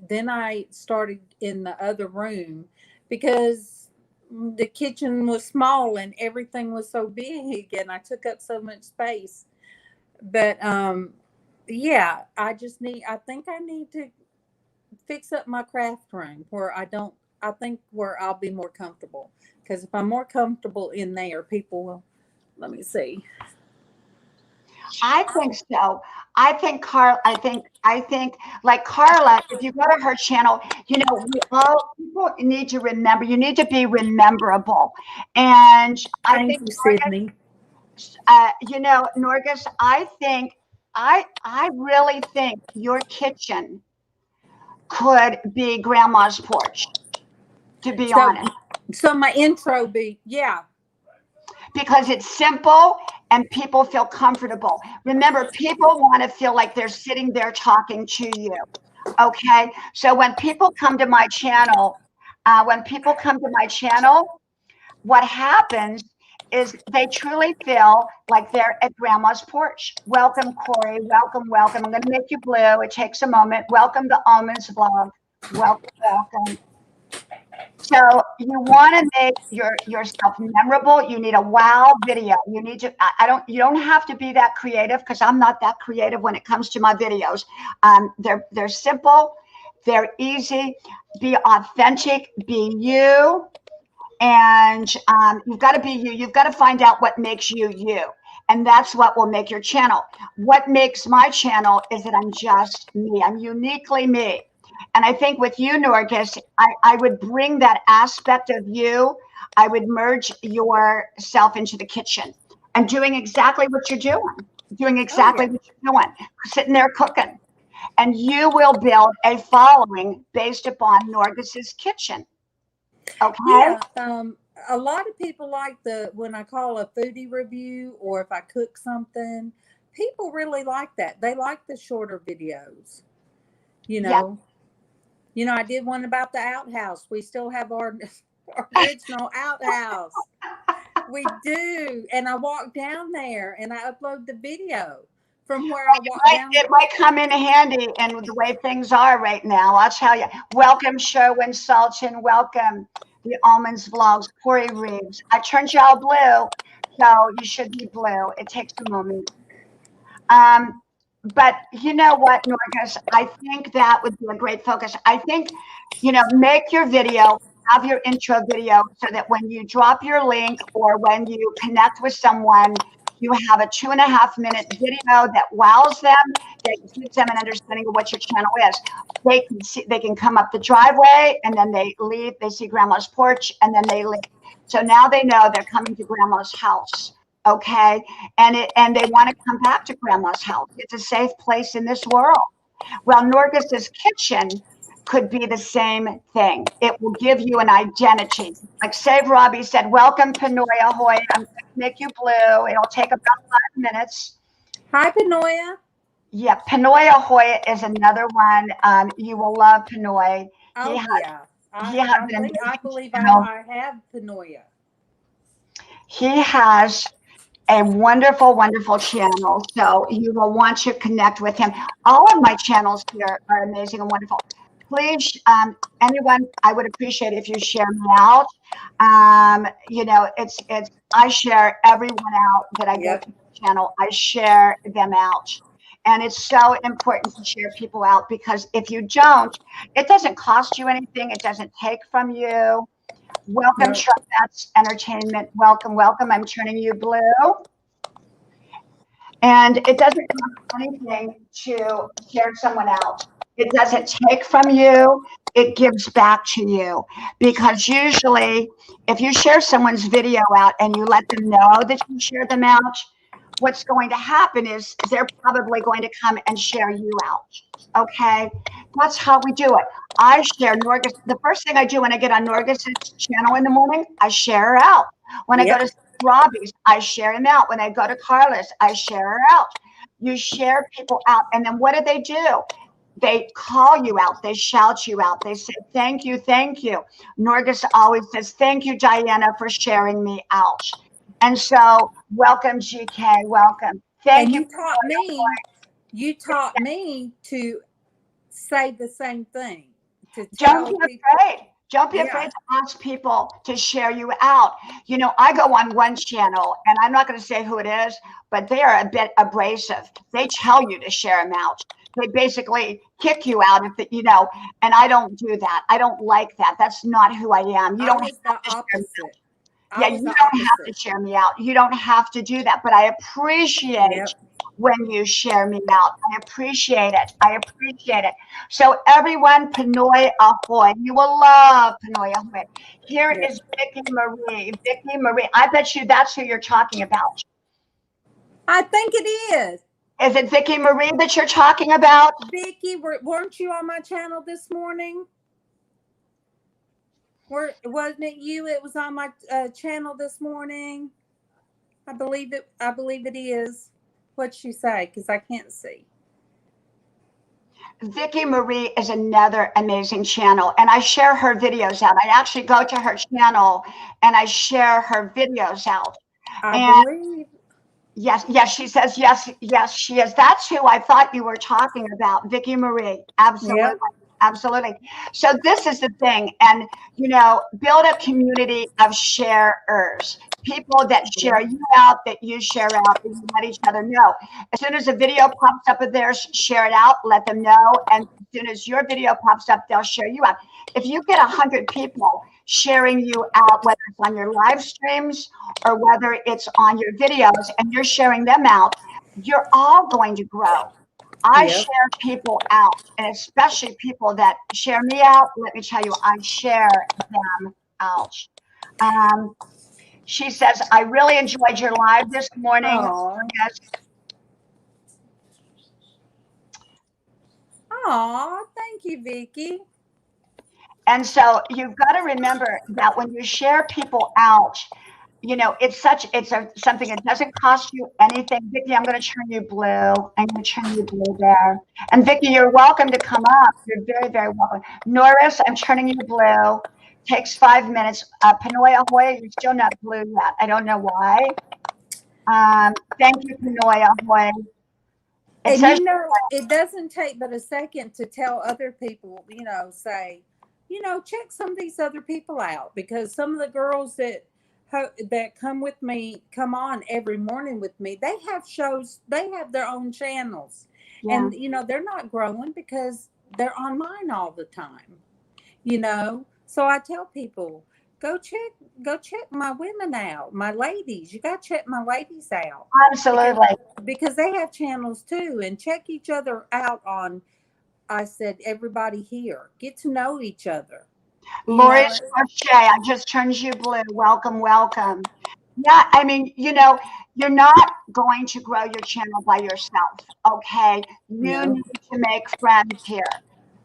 Then I started in the other room because the kitchen was small and everything was so big and I took up so much space. But yeah, I think I need to fix up my craft room where where I'll be more comfortable. Because if I'm more comfortable in there, people will, let me see. I think so. I think like Carla, if you go to her channel, you know, people need to remember, you need to be rememberable. And I think, Sydney. You know, Norgus, I really think your kitchen could be grandma's porch, to be honest. So my intro be, yeah. Because it's simple and people feel comfortable. Remember, people want to feel like they're sitting there talking to you. Okay. So when people come to my channel, what happens is they truly feel like they're at grandma's porch. Welcome, Corey. Welcome, welcome. I'm going to make you blue. It takes a moment. Welcome to Almonds Vlog. Welcome, welcome. So you want to make yourself memorable. You need a wow video. You need to, you don't have to be that creative, because I'm not that creative when it comes to my videos. They're simple. They're easy. Be authentic. Be you. And you've got to be you. You've got to find out what makes you you. And that's what will make your channel. What makes my channel is that I'm just me. I'm uniquely me. And I think with you, Norgis, I would bring that aspect of you. I would merge yourself into the kitchen and doing exactly what you're doing exactly what you're doing, sitting there cooking. And you will build a following based upon Norgis's kitchen. Okay. Yeah. A lot of people like when I call a foodie review, or if I cook something, people really like that. They like the shorter videos, you know. Yeah. You know, I did one about the outhouse. We still have our original outhouse. We do. And I walk down there and I upload the video from where I walk down. It might come in handy in the way things are right now. I'll tell you. Welcome, Sherwin Sultan. Welcome, the Almonds Vlogs, Corey Reeves. I turned y'all blue, so you should be blue. It takes a moment. But you know what, Norgis, I think that would be a great focus. I think, make your video, have your intro video, so that when you drop your link or when you connect with someone, you have a 2.5-minute video that wows them, that gives them an understanding of what your channel is. They can come up the driveway, and then they leave. They see grandma's porch, and then they leave. So now they know they're coming to grandma's house. Okay, and they want to come back to grandma's house. It's a safe place in this world. Well, Norgis's kitchen could be the same thing. It will give you an identity. Like Save Robbie said, welcome, Panoya Hoy. I'm going to make you blue. It'll take about 5 minutes. Hi, Panoya. Yeah, Panoya Hoy is another one. You will love Panoy. Oh, I believe I have Panoya. He has a wonderful, wonderful channel. So you will want to connect with him. All of my channels here are amazing and wonderful. Please, anyone, I would appreciate if you share me out. I share everyone out that I get to the channel. I share them out. And it's so important to share people out, because if you don't, it doesn't cost you anything. It doesn't take from you. Welcome, Sharpettes Entertainment. Welcome, welcome. I'm turning you blue. And it doesn't cost anything to share someone out. It doesn't take from you. It gives back to you. Because usually, if you share someone's video out and you let them know that you share them out, what's going to happen is they're probably going to come and share you out. Okay, that's how we do it. I share Norgis. The first thing I do when I get on Norgis's channel in the morning, I share her out. When I go to Robbie's, I share him out. When I go to Carla's, I share her out. You share people out, and then what do? They call you out. They shout you out. They say, thank you, thank you. Norgis always says, thank you, Diana, for sharing me out. And so, welcome, GK. Welcome. Thank you. You taught me to say the same thing. Don't be afraid. Don't be afraid to ask people to share you out. I go on one channel, and I'm not going to say who it is, but they are a bit abrasive. They tell you to share them out. They basically kick you out and I don't do that. I don't like that. That's not who I am. You don't have to share me out. Yeah, you don't have to share me out. You don't have to do that. But I appreciate when you share me out. I appreciate it. I appreciate it. So everyone, Panoy Ahoy. You will love Panoy Ahoy. Here is Vicky Marie. Vicky Marie. I bet you that's who you're talking about. I think it is. Is it Vicky Marie that you're talking about? Vicky, weren't you on my channel this morning? Wasn't it you? It was on my channel this morning. I believe it is. What'd she say? Because I can't see. Vicky Marie is another amazing channel, and I share her videos out. I actually go to her channel and I share her videos out. I And believe. yes, yes, she says yes, yes, she is. That's who I thought you were talking about, Vicky Marie. Absolutely. Yep. Absolutely. So this is the thing. And, build a community of sharers, people that share you out, that you share out, that you let each other know. As soon as a video pops up of theirs, share it out, let them know. And as soon as your video pops up, they'll share you out. If you get 100 people sharing you out, whether it's on your live streams or whether it's on your videos and you're sharing them out, you're all going to grow. I Yep. share people out, and especially people that share me out. Let me tell you, I share them out. Um, she says, I really enjoyed your live this morning. Oh. Yes. Aw, thank you, Vicky. And so you've got to remember that when you share people out, it's something that doesn't cost you anything. Vicky, I'm going to turn you blue. I'm going to turn you blue there. And Vicky, you're welcome to come up. You're very, very welcome. Norris, I'm turning you blue. Takes 5 minutes. Panoya Hoya, you're still not blue yet. I don't know why. Thank you, Panoya Hoya. It And says it doesn't take but a second to tell other people, say, check some of these other people out, because some of the girls that come on every morning with me, they have shows, they have their own channels. yeah. And they're not growing because they're on mine all the time. So I tell people, go check my women out, my ladies. You got to check my ladies out. Absolutely. Because they have channels too, and check each other out on, I said, everybody here. Get to know each other. Lori Shay, I just turned you blue. Welcome, welcome. Yeah, I mean, you're not going to grow your channel by yourself, okay? You need to make friends here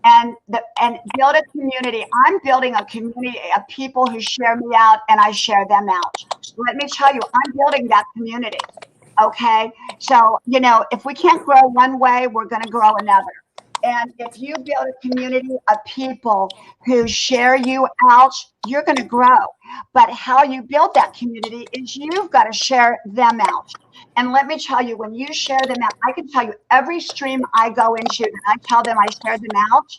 and build a community. I'm building a community of people who share me out and I share them out. Let me tell you, I'm building that community, okay? So, if we can't grow one way, we're going to grow another. And if you build a community of people who share you out, you're going to grow. But how you build that community is you've got to share them out. And let me tell you, when you share them out, I can tell you every stream I go into and I tell them I share them out,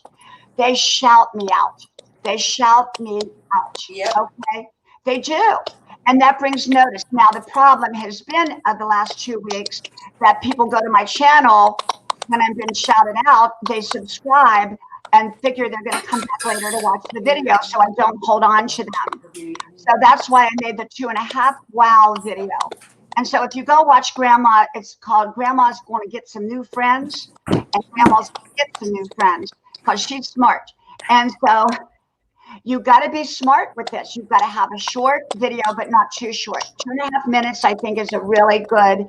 they shout me out. They shout me out. Yep. Okay? They do. And that brings notice. Now, the problem has been the last 2 weeks that people go to my channel when I've been shouted out, they subscribe and figure they're going to come back later to watch the video, so I don't hold on to them. So that's why I made the 2.5 wow video. And so if you go watch Grandma, it's called Grandma's Going to Get Some New Friends, and Grandma's going to get some new friends because she's smart. And so you've got to be smart with this. You've got to have a short video, but not too short. 2.5 minutes, I think, is a really good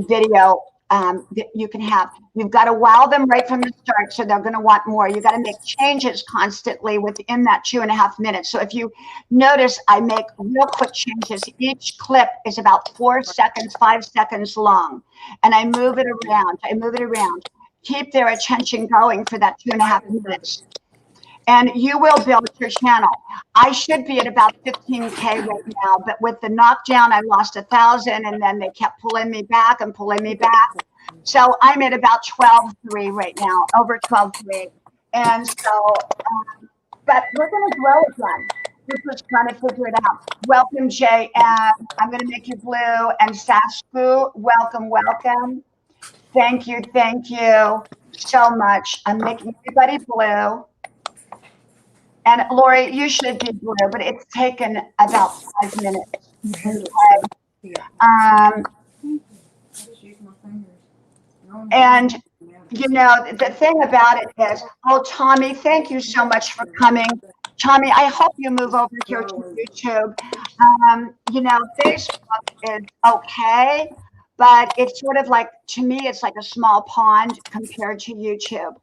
video that you can have. You've got to wow them right from the start, so they're going to want more. You got to make changes constantly within that 2.5 minutes. So if you notice, I make real quick changes. Each clip is about 4 seconds, 5 seconds long, and I move it around. Keep their attention going for that 2.5 minutes. And you will build your channel. I should be at about 15K right now, but with the knockdown, I lost 1,000, and then they kept pulling me back. So I'm at about 12.3 right now, over 12.3. And so, but we're going to grow again. We're just trying to figure it out. Welcome, Jay. I'm going to make you blue. And Sasku, welcome. Thank you so much. I'm making everybody blue. And Lori, you should be blue, but it's taken about 5 minutes. And the thing about it is, Tommy, thank you so much for coming. Tommy, I hope you move over here to YouTube. Facebook is okay, but it's sort of like, to me, it's like a small pond compared to YouTube.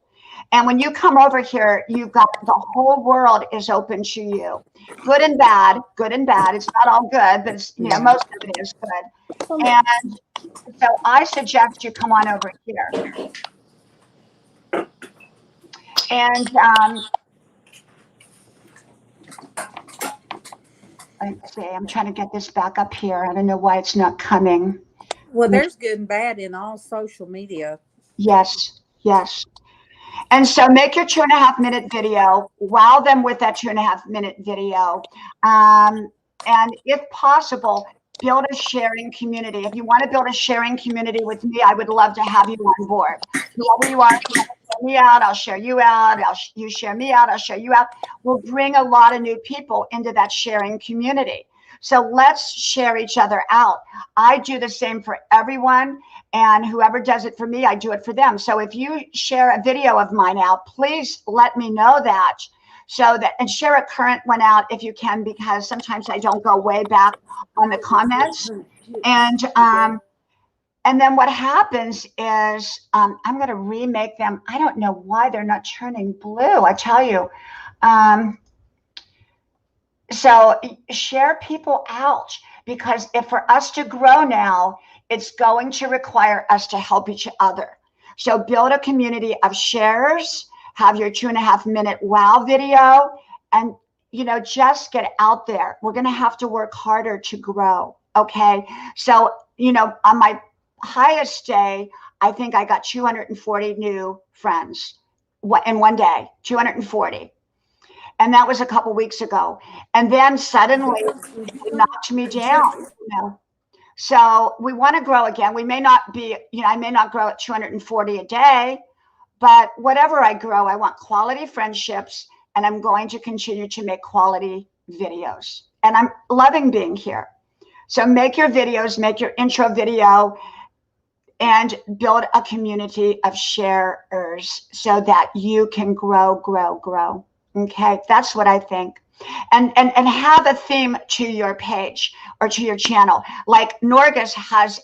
And when you come over here, you've got the whole world is open to you, good and bad. It's not all good, but it's, most of it is good. And so I suggest you come on over here. And let's see, I'm trying to get this back up here. I don't know why it's not coming. Well, there's good and bad in all social media. Yes, yes. And so make your 2.5 minute video, wow them with that 2.5 minute video. And if possible, build a sharing community. If you want to build a sharing community with me, I would love to have you on board. Whoever you are, share me out, I'll share you out, you share me out, I'll share you out. We'll bring a lot of new people into that sharing community. So let's share each other out. I do the same for everyone, and whoever does it for me, I do it for them. So if you share a video of mine out, please let me know that. So that, and share a current one out if you can, because sometimes I don't go way back on the comments. And then what happens is I'm going to remake them. I don't know why they're not turning blue. I tell you. So share people out, because if for us to grow now, it's going to require us to help each other. So build a community of shares, have your 2.5 minute wow video, and just get out there. We're going to have to work harder to grow. Okay. So, on my highest day, I think I got 240 new friends in one day, 240. And that was a couple weeks ago. And then suddenly it knocked me down. So we want to grow again. We may not be, I may not grow at 240 a day, but whatever I grow, I want quality friendships, and I'm going to continue to make quality videos. And I'm loving being here. So make your videos, make your intro video, and build a community of sharers so that you can grow. Okay, that's what I think. And have a theme to your page or to your channel. Like Norgus has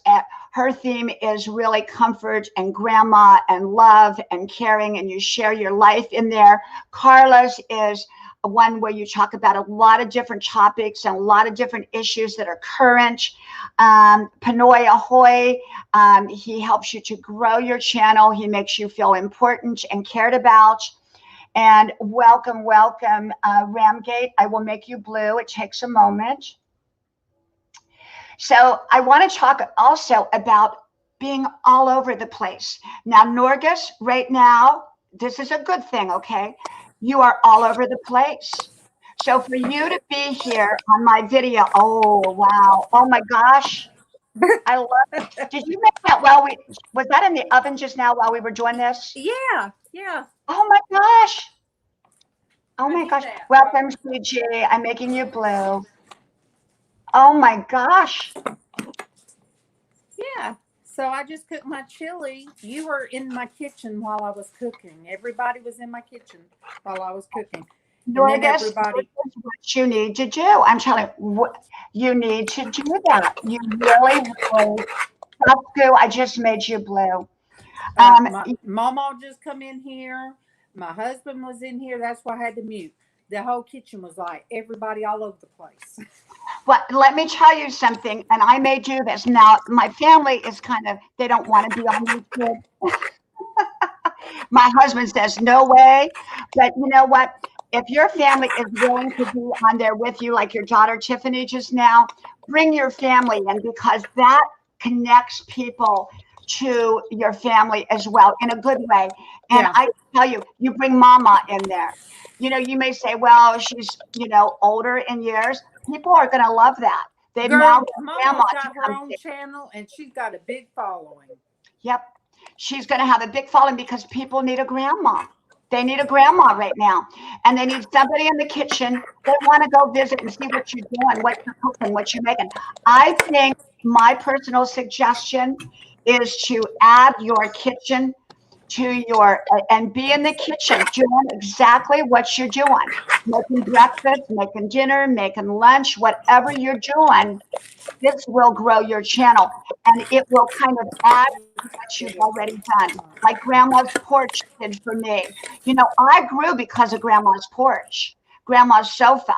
her theme is really comfort and grandma and love and caring, and you share your life in there. Carla's is one where you talk about a lot of different topics and a lot of different issues that are current. Panoy Ahoy, he helps you to grow your channel. He makes you feel important and cared about. And welcome, Ramgate. I will make you blue. It takes a moment. So I want to talk also about being all over the place. Now, Norgus, right now, this is a good thing, okay? You are all over the place. So for you to be here on my video, oh, wow. Oh, my gosh. I love it. Did you make that was that in the oven just now while we were doing this? Yeah. Oh, my gosh. Oh my gosh. Welcome, CG. I'm making you blue. Oh my gosh. Yeah. So I just cooked my chili. You were in my kitchen while I was cooking. Everybody was in my kitchen while I was cooking. This is what you need to do. I'm telling you, you need to do that. You really. I just made you blue. My mama just come in here. My husband was in here. That's why I had to mute. The whole kitchen was like everybody all over the place. Well, let me tell you something, and I may do this. Now, my family is they don't want to be on YouTube. My husband says, no way. But you know what? If your family is willing to be on there with you, like your daughter Tiffany just now, bring your family in, because that connects people to your family as well in a good way. And I tell you, you bring mama in there. You may say, well, she's, older in years. People are going to love that. Mama's got her own channel, and she's got a big following. Yep. She's going to have a big following because people need a grandma. They need a grandma right now. And they need somebody in the kitchen. They want to go visit and see what you're doing, what you're cooking, what you're making. I think my personal suggestion is to add your kitchen to and be in the kitchen doing exactly what you're doing. Making breakfast, making dinner, making lunch, whatever you're doing, this will grow your channel. And it will kind of add to what you've already done. Like Grandma's Porch did for me. I grew because of Grandma's Porch, Grandma's Sofa.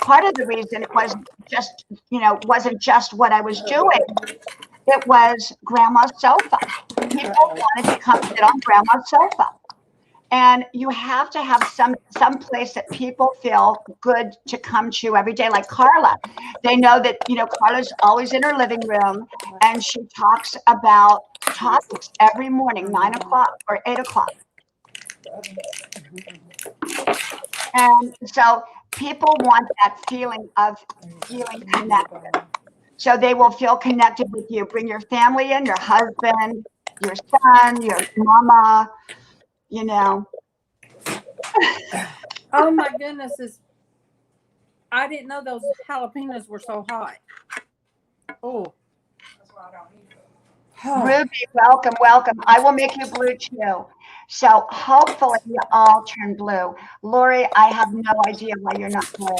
Part of the reason it wasn't just what I was doing. It was Grandma's Sofa. People wanted to come sit on Grandma's sofa. And you have to have some place that people feel good to come to every day. Like Carla, they know that, you know, Carla's always in her living room and she talks about topics every morning, 9 o'clock or 8 o'clock. And so people want that feeling of feeling connected. So they will feel connected with you. Bring your family in, your husband, your son, your mama, you know. Oh my goodness, I didn't know those jalapenos were so hot. Oh. Ruby, welcome, welcome. I will make you blue too. So hopefully you all turn blue. Lori, I have no idea why you're not blue.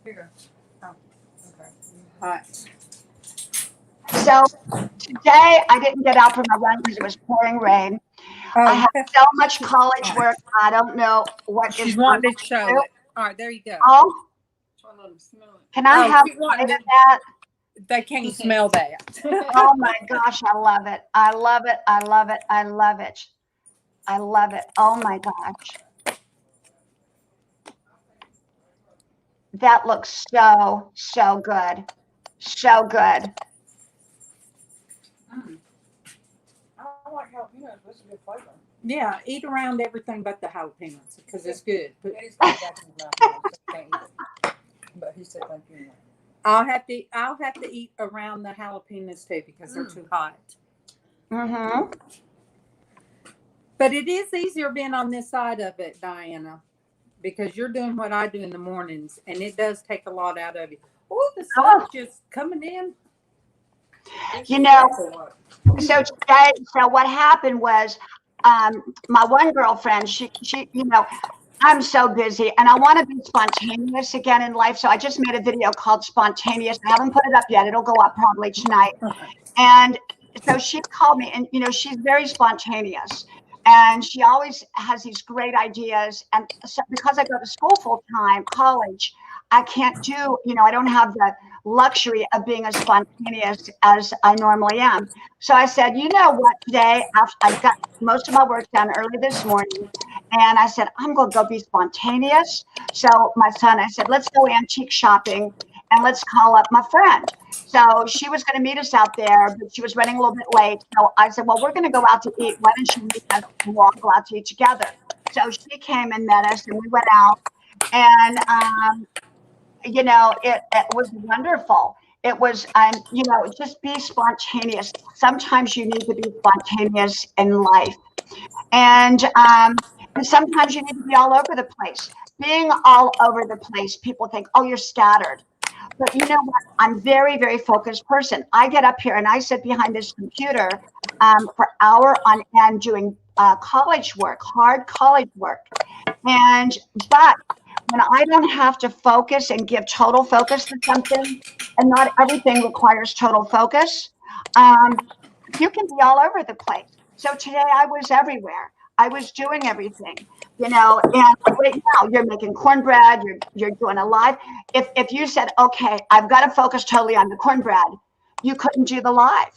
Here. Oh, okay. Hot. So today I didn't get out for my run because it was pouring rain. I have so much college work. I don't know what She's is wanting to show it. All right, there you go. Oh, can I have that? They can't smell that. Oh my gosh, I love it. I love it. I love it. I love it. I love it. Oh my gosh. That looks so, so good. So good. I like jalapenos. This is a good flavor. Yeah, eat around everything but the jalapenos because it's good. It is good back in his mouth, so he can't eat it. But he said thank you anyway. I'll have to eat around the jalapenos too because they're too hot. Mm-hmm. But it is easier being on this side of it, Diana, because you're doing what I do in the mornings, and it does take a lot out of you. Oh, the sun's just coming in. You know, so today, so what happened was, my one girlfriend, she, you know, I'm so busy and I want to be spontaneous again in life. So I just made a video called Spontaneous. I haven't put it up yet. It'll go up probably tonight. And so she called me and, you know, she's very spontaneous and she always has these great ideas. And so because I go to school full time, college, I can't do, you know, I don't have the luxury of being as spontaneous as I normally am. So I said, you know what, today I got most of my work done early this morning. And I said, I'm going to go be spontaneous. So my son, I said, let's go antique shopping and let's call up my friend. So she was going to meet us out there, but she was running a little bit late. So I said, well, we're going to go out to eat. Why don't you meet us and we'll all go out to eat together? So she came and met us and we went out and, you know, it was wonderful. It was, you know, just be spontaneous. Sometimes you need to be spontaneous in life. And sometimes you need to be all over the place. Being all over the place, people think, oh, you're scattered. But you know what? I'm very, very focused person. I get up here and I sit behind this computer for hour on end doing college work, hard college work. But when I don't have to focus and give total focus to something, and not everything requires total focus, you can be all over the place. So today I was everywhere. I was doing everything, you know, and right now you're making cornbread, you're doing a live. If you said, okay, I've got to focus totally on the cornbread, you couldn't do the live,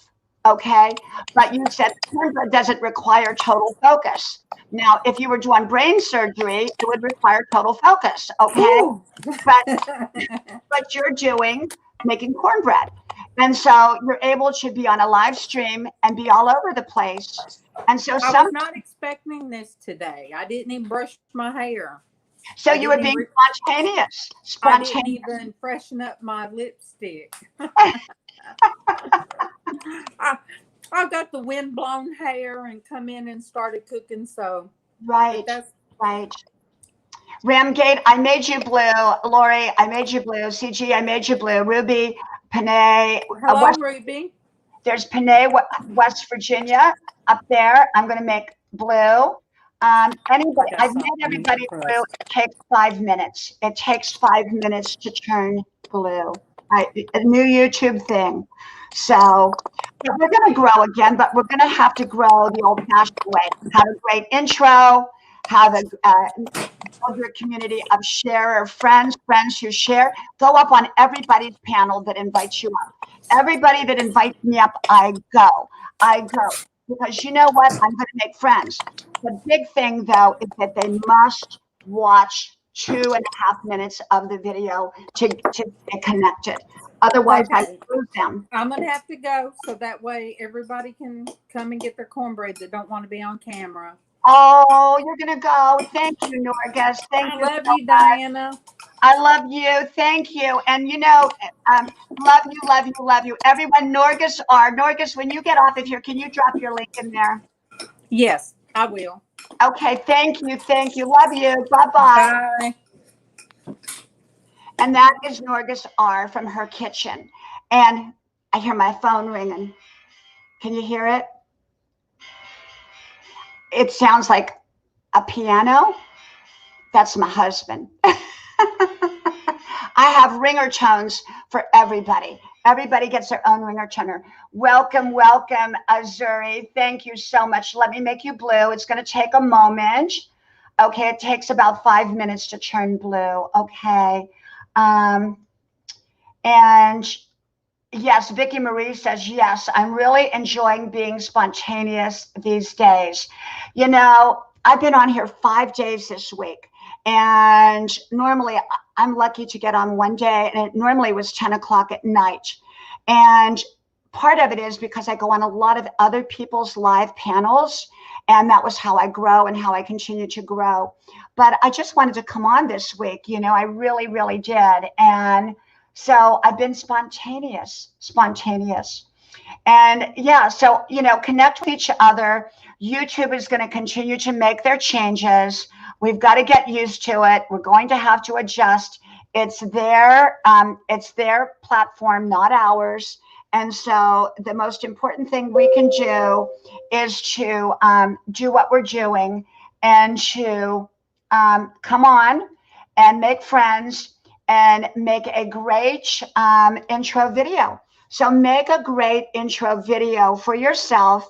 okay? But you said cornbread doesn't require total focus. Now, if you were doing brain surgery, it would require total focus, okay? But you're doing making cornbread. And so you're able to be on a live stream and be all over the place. And so I was not expecting this today. I didn't even brush my hair. So you were being spontaneous. I didn't even freshen up my lipstick. I got the wind blown hair and come in and started cooking. So right. Ramgate, I made you blue. Lori, I made you blue. CG, I made you blue. Ruby, Panay. Hello, Ruby. There's Panay, West Virginia up there. I'm going to make blue. Anybody, I've made everybody blue. It takes 5 minutes. It takes 5 minutes to turn blue. A new YouTube thing. So we're going to grow again, but we're going to have to grow the old-fashioned way. Have a great intro. Have a your community of sharer friends who share. Go up on everybody's panel that invites you up. Everybody that invites me up, I go. because you know what? I'm going to make friends. The big thing, though, is that they must watch 2.5 minutes of the video to get connected. Otherwise, I Okay. lose them. I'm gonna have to go so that way everybody can come and get their cornbread that don't want to be on camera. Oh, you're going to go. Thank you, Norgus. Thank I you love so you, much. Diana. I love you. Thank you. And love you, love you, love you. Everyone, Norgus, when you get off of here, can you drop your link in there? Yes, I will. Okay, thank you, thank you. Love you. Bye-bye. Bye. And that is Norgus R from her kitchen. And I hear my phone ringing. Can you hear it? It sounds like a piano. That's my husband. I have ringer tones for everybody. Everybody gets their own ringer toner. Welcome, welcome, Azuri. Thank you so much. Let me make you blue. It's going to take a moment. Okay, it takes about 5 minutes to turn blue. Okay. And yes, Vicky Marie says, yes, I'm really enjoying being spontaneous these days. You know, I've been on here 5 days this week. And normally I'm lucky to get on one day, and it normally was 10 o'clock at night. And part of it is because I go on a lot of other people's live panels, and that was how I grow and how I continue to grow. But I just wanted to come on this week. You know, I really, really did. And so I've been spontaneous. And yeah, so, you know, connect with each other. YouTube is going to continue to make their changes. We've got to get used to it. We're going to have to adjust. It's their platform, not ours. And so the most important thing we can do is to do what we're doing and to come on and make friends and make a great intro video. So make a great intro video for yourself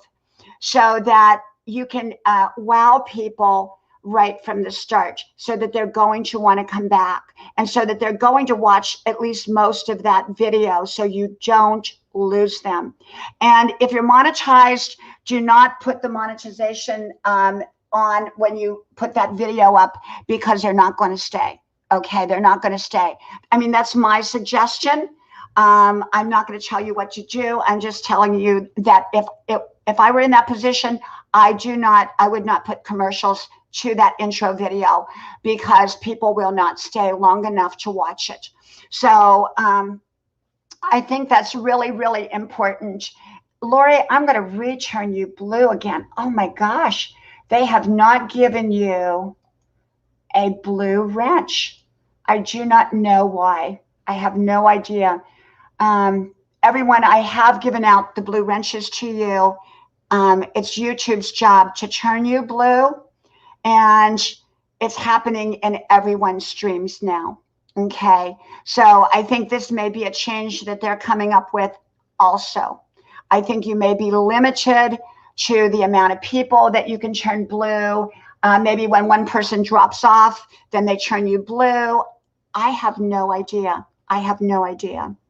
so that you can wow people right from the start, so that they're going to want to come back, and so that they're going to watch at least most of that video so you don't lose them. And if you're monetized, do not put the monetization on when you put that video up, because they're not going to stay. Okay, they're not going to stay. I mean, that's my suggestion. I'm not going to tell you what to do. I'm just telling you that if I were in that position, I would not put commercials to that intro video, because people will not stay long enough to watch it. So I think that's really, really important. Lori, I'm going to return you blue again. Oh my gosh, they have not given you a blue wrench. I do not know why. I have no idea. Everyone, I have given out the blue wrenches to you. It's YouTube's job to turn you blue, and it's happening in everyone's streams now. Okay, so I think this may be a change that they're coming up with also. I think you may be limited to the amount of people that you can turn blue. Maybe when one person drops off, then they turn you blue. I have no idea.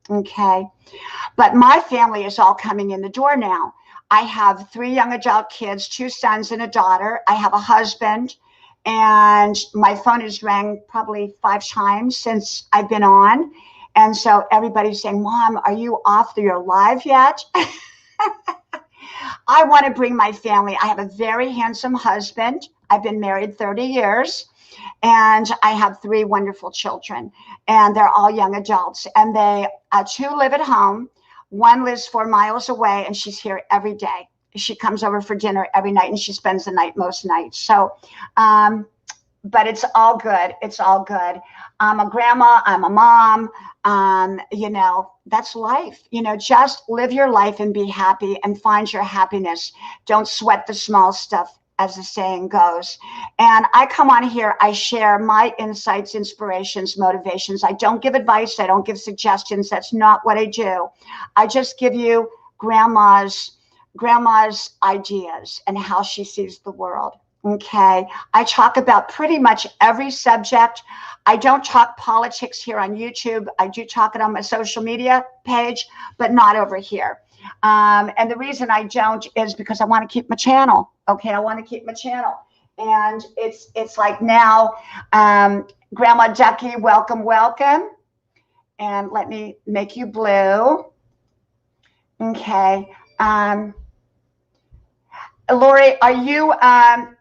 Okay, but my family is all coming in the door now. I have 3 young adult kids, 2 sons and a daughter. I have a husband, and my phone has rang probably 5 times since I've been on. And so everybody's saying, Mom, are you off your live yet? I want to bring my family. I have a very handsome husband. I've been married 30 years, and I have 3 wonderful children, and they're all young adults. And they 2 live at home. 1 lives 4 miles away, and she's here every day. She comes over for dinner every night, and she spends the night most nights. So, but it's all good. It's all good. I'm a grandma. I'm a mom. You know, that's life. You know, just live your life and be happy and find your happiness. Don't sweat the small stuff, as the saying goes. And I come on here, I share my insights, inspirations, motivations. I don't give advice. I don't give suggestions. That's not what I do. I just give you grandma's ideas and how she sees the world. Okay. I talk about pretty much every subject. I don't talk politics here on YouTube. I do talk it on my social media page, but not over here. And the reason I don't is because I want to keep my channel. Okay, I want to keep my channel. And it's like now, Grandma Ducky, welcome, welcome. And let me make you blue. Okay. Lori, are you,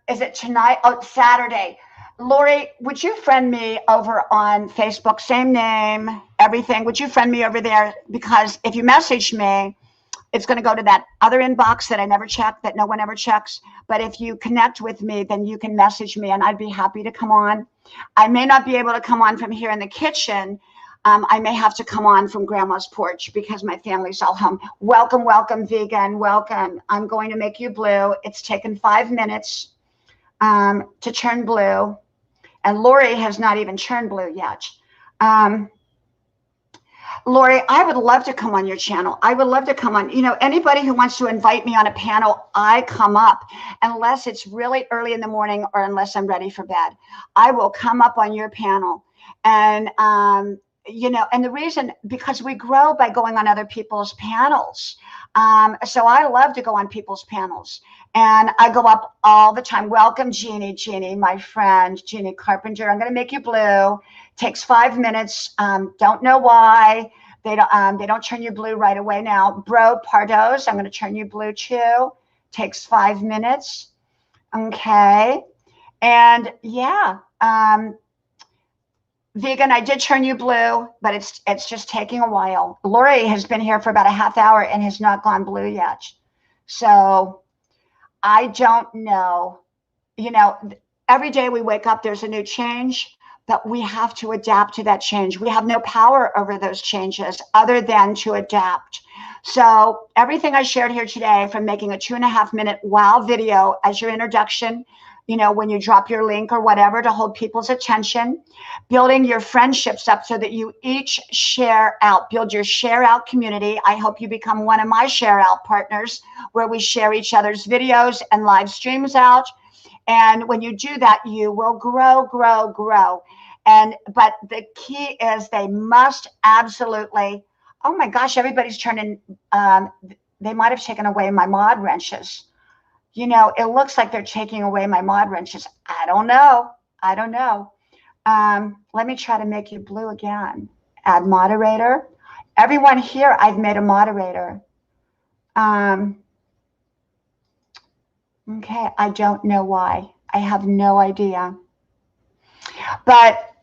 is it tonight? Oh, Saturday. Lori, would you friend me over on Facebook? Same name, everything. Would you friend me over there? Because if you message me, it's going to go to that other inbox that I never check, that no one ever checks. But if you connect with me, then you can message me and I'd be happy to come on. I may not be able to come on from here in the kitchen. I may have to come on from Grandma's porch because my family's all home. Welcome, welcome, vegan, welcome. I'm going to make you blue. It's taken 5 minutes to turn blue. And Lori has not even turned blue yet. Lori, I would love to come on your channel. I would love to come on. You know, anybody who wants to invite me on a panel, I come up unless it's really early in the morning or unless I'm ready for bed. I will come up on your panel. And, you know, and the reason, because we grow by going on other people's panels. So I love to go on people's panels. And I go up all the time. Welcome, Jeannie, my friend, Jeannie Carpenter. I'm going to make you blue. Takes 5 minutes. Don't know why they don't turn you blue right away now. Bro Pardos, I'm going to turn you blue too. Takes 5 minutes. Okay. And yeah, vegan, I did turn you blue, but it's just taking a while. Lori has been here for about a half hour and has not gone blue yet. So I don't know. You know, every day we wake up, there's a new change, but we have to adapt to that change. We have no power over those changes other than to adapt. So everything I shared here today, from making a 2.5-minute wow video as your introduction, you know, when you drop your link or whatever to hold people's attention, building your friendships up so that you each share out, build your share out community. I hope you become one of my share out partners where we share each other's videos and live streams out. And when you do that, you will grow, grow, grow. But the key is they must absolutely, oh my gosh, everybody's turning, they might have taken away my mod wrenches. You know, it looks like they're taking away my mod wrenches. I don't know. Let me try to make you blue again. Add moderator. Everyone here, I've made a moderator. Okay, I don't know why. I have no idea. But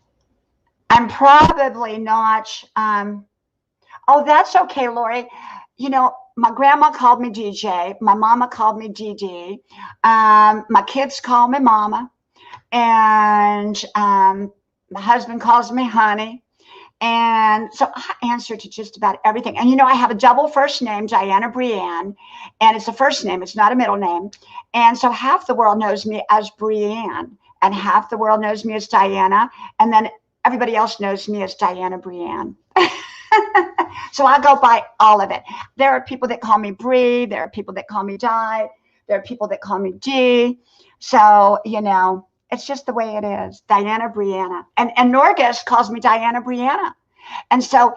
I'm probably not, oh, that's okay, Lori. You know, my grandma called me DJ. My mama called me DD. My kids call me mama. And my husband calls me honey. And so I answer to just about everything. And, you know, I have a double first name, Diana Brianne. And it's a first name. It's not a middle name. And so half the world knows me as Brianne. And half the world knows me as Diana. And then everybody else knows me as Diana Brianne. So I go by all of it. There are people that call me Bree. There are people that call me Di. There are people that call me D. So, you know, it's just the way it is. Diana Brianna. And Norgus calls me Diana Brianna. And so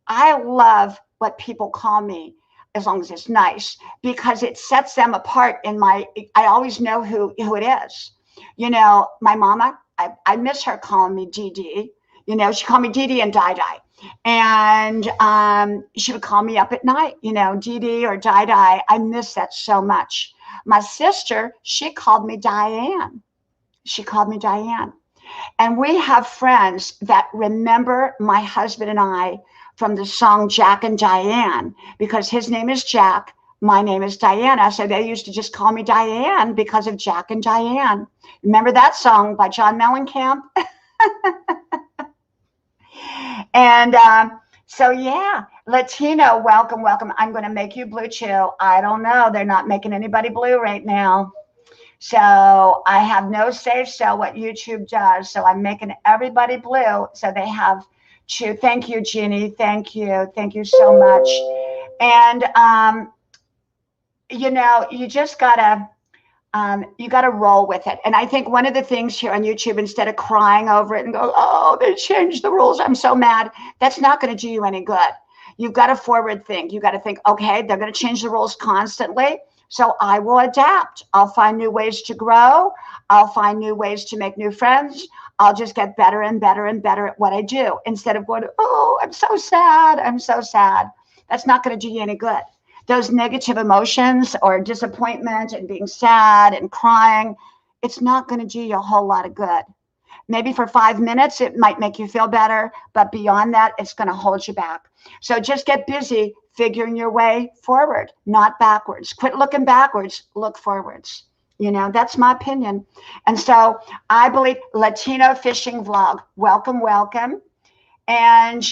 I love what people call me, as long as it's nice, because it sets them apart in my, I always know who it is. You know, my mama, I miss her calling me DD. You know, she called me DD and Di. And she would call me up at night, you know, DD or Di. I miss that so much. My sister, she called me Diane. And we have friends that remember my husband and I from the song Jack and Diane, because his name is Jack, my name is Diana. So they used to just call me Diane because of Jack and Diane. Remember that song by John Mellencamp? And so, yeah, Latino, welcome, welcome. I'm going to make you blue too. I don't know. They're not making anybody blue right now. So I have no say so what YouTube does. So I'm making everybody blue. So they have to. Thank you, Jeannie. Thank you. Thank you so much. And, you know, you just got to. You got to roll with it. And I think one of the things here on YouTube, instead of crying over it and go, oh, they changed the rules, I'm so mad, that's not going to do you any good. You've got to forward think. You got to think, okay, they're going to change the rules constantly. So I will adapt. I'll find new ways to grow. I'll find new ways to make new friends. I'll just get better and better and better at what I do instead of going, oh, I'm so sad. I'm so sad. That's not going to do you any good. Those negative emotions or disappointment and being sad and crying, it's not going to do you a whole lot of good. Maybe for 5 minutes, it might make you feel better, but beyond that, it's going to hold you back. So just get busy figuring your way forward, not backwards. Quit looking backwards, look forwards. You know, that's my opinion. And so I believe Latino fishing vlog, welcome, welcome. And,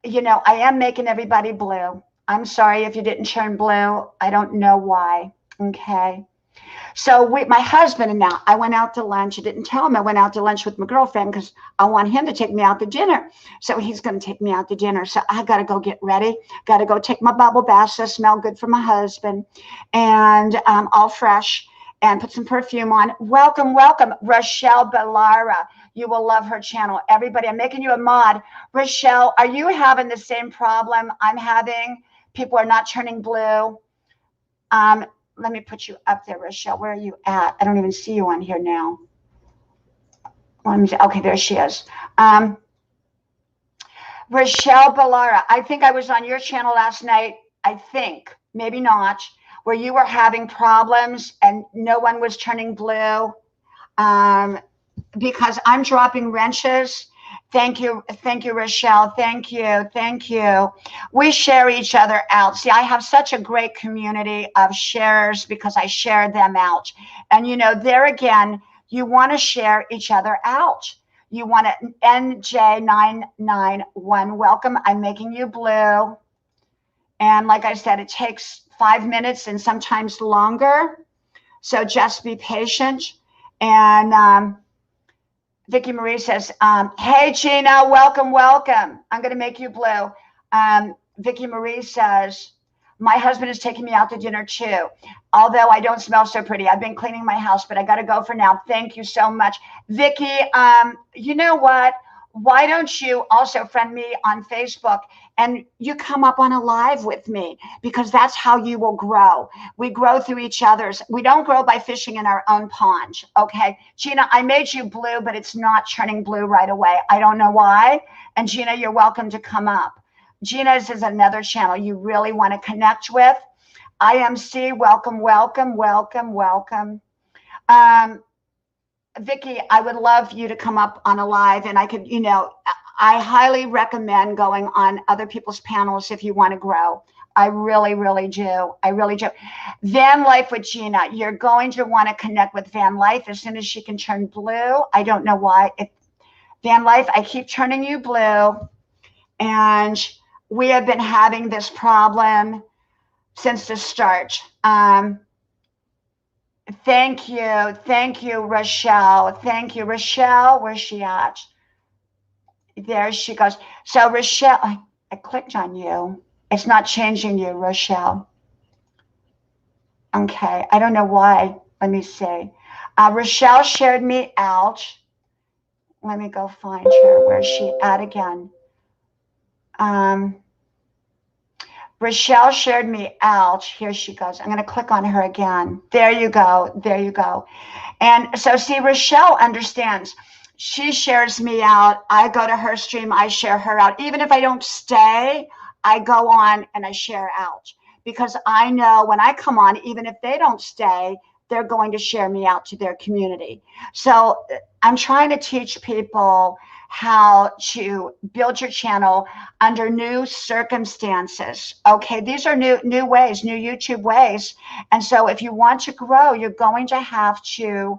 you know, I am making everybody blue. I'm sorry if you didn't turn blue. I don't know why. Okay. So my husband and I went out to lunch. I didn't tell him I went out to lunch with my girlfriend because I want him to take me out to dinner. So he's going to take me out to dinner. So I got to go get ready. Got to go take my bubble bath so I smell good for my husband. And all fresh and put some perfume on. Welcome, welcome, Rochelle Bellara. You will love her channel. Everybody, I'm making you a mod. Rochelle, are you having the same problem I'm having? People are not turning blue. Let me put you up there, Rochelle. Where are you at? I don't even see you on here now. Okay, there she is. Rochelle Bellara, I think I was on your channel last night. I think, maybe not, where you were having problems and no one was turning blue because I'm dropping wrenches. Thank you, Rochelle. Thank you. We share each other out. See, I have such a great community of sharers because I share them out. And, you know, there again, you want to share each other out. You want to, NJ991, welcome. I'm making you blue. And like I said, it takes 5 minutes and sometimes longer. So just be patient. And, Vicki Marie says, hey, Gina, welcome, welcome. I'm going to make you blue. Vicki Marie says, my husband is taking me out to dinner too. Although I don't smell so pretty. I've been cleaning my house, but I got to go for now. Thank you so much. Vicki, you know what? Why don't you also friend me on Facebook and you come up on a live with me because that's how you will grow. We grow through each other's. We don't grow by fishing in our own pond. Okay. Gina, I made you blue, but it's not turning blue right away. I don't know why. And Gina, you're welcome to come up. Gina's is another channel you really want to connect with. IMC, welcome, welcome, welcome, welcome. Vicki, I would love you to come up on a live and I could, you know, I highly recommend going on other people's panels if you want to grow. I really, really do. I really do. Van Life with Gina, you're going to want to connect with Van Life as soon as she can turn blue. I don't know why. Van Life, I keep turning you blue. And we have been having this problem since the start. Thank you, Rochelle. Thank you, Rochelle. Where's she at? There she goes. So Rochelle, I clicked on you. It's not changing you, Rochelle. Okay, I don't know why. Let me see. Rochelle shared me out. Let me go find her. Where's she at again? Rochelle shared me out. Here she goes. I'm going to click on her again. There you go. There you go. And so see, Rochelle understands. She shares me out. I go to her stream. I share her out. Even if I don't stay, I go on and I share out. Because I know when I come on, even if they don't stay, they're going to share me out to their community. So I'm trying to teach people how to build your channel under new circumstances. Okay, these are new ways, new YouTube ways. And so if you want to grow, you're going to have to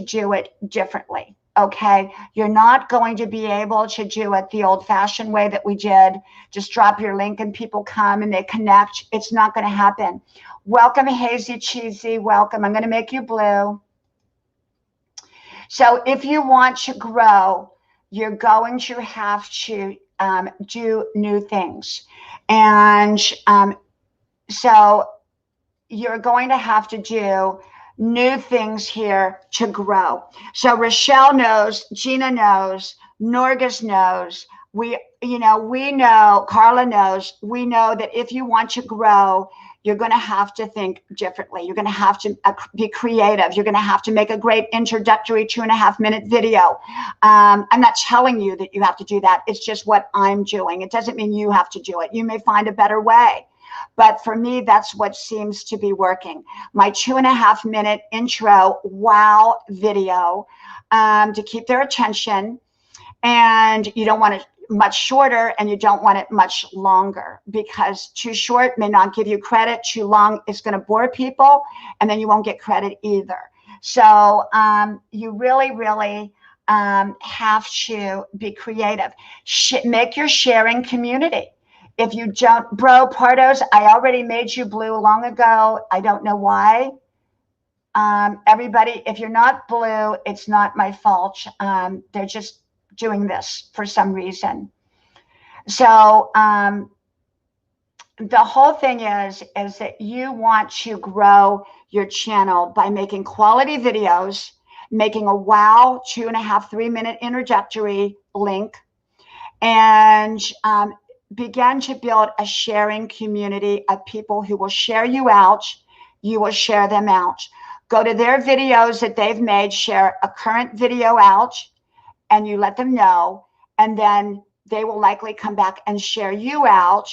do it differently. Okay, you're not going to be able to do it the old-fashioned way that we did. Just drop your link and people come and they connect. It's not going to happen. Welcome, Hazy Cheesy. Welcome. I'm going to make you blue. So if you want to grow, you're going to have to do new things. And so you're going to have to do new things here to grow. So Rochelle knows, Gina knows, Norgus knows, We know, Carla knows, we know that if you want to grow, you're going to have to think differently. You're going to have to be creative. You're going to have to make a great introductory 2.5-minute video. I'm not telling you that you have to do that. It's just what I'm doing. It doesn't mean you have to do it. You may find a better way. But for me, that's what seems to be working. My 2.5-minute intro wow video to keep their attention. And you don't want it much shorter, and you don't want it much longer, because too short may not give you credit. Too long is going to bore people, and then you won't get credit either. So you really, really have to be creative. Make your sharing community. If you don't, bro, Pardos, I already made you blue long ago. I don't know why. Everybody, if you're not blue, it's not my fault. They're just doing this for some reason. So the whole thing is that you want to grow your channel by making quality videos, making a wow 2.5-3-minute introductory link, and begin to build a sharing community of people who will share you out. You will share them out. Go to their videos that they've made, share a current video out, and you let them know, and then they will likely come back and share you out,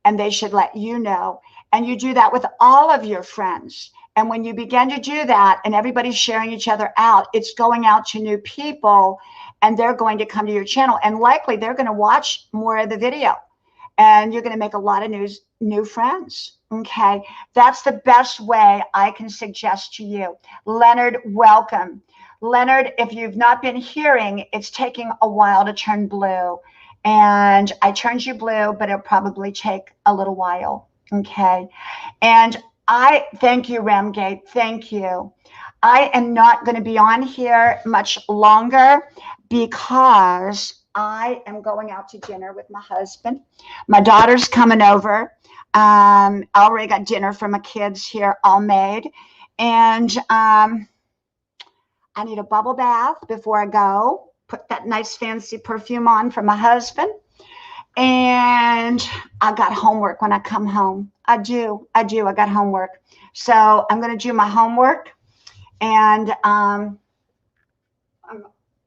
and they should let you know. And you do that with all of your friends. And when you begin to do that and everybody's sharing each other out, it's going out to new people, and they're going to come to your channel, and likely they're going to watch more of the video, and you're going to make a lot of new friends. Okay, that's the best way I can suggest to you. Leonard, welcome. Leonard, if you've not been hearing, it's taking a while to turn blue. And I turned you blue, but it'll probably take a little while. Okay. And I thank you, Ramgate. Thank you. I am not going to be on here much longer because I am going out to dinner with my husband. My daughter's coming over. I already got dinner for my kids here all made. And I need a bubble bath before I go. Put that nice fancy perfume on for my husband. And I got homework when I come home. I do. I got homework. So I'm going to do my homework. And I'm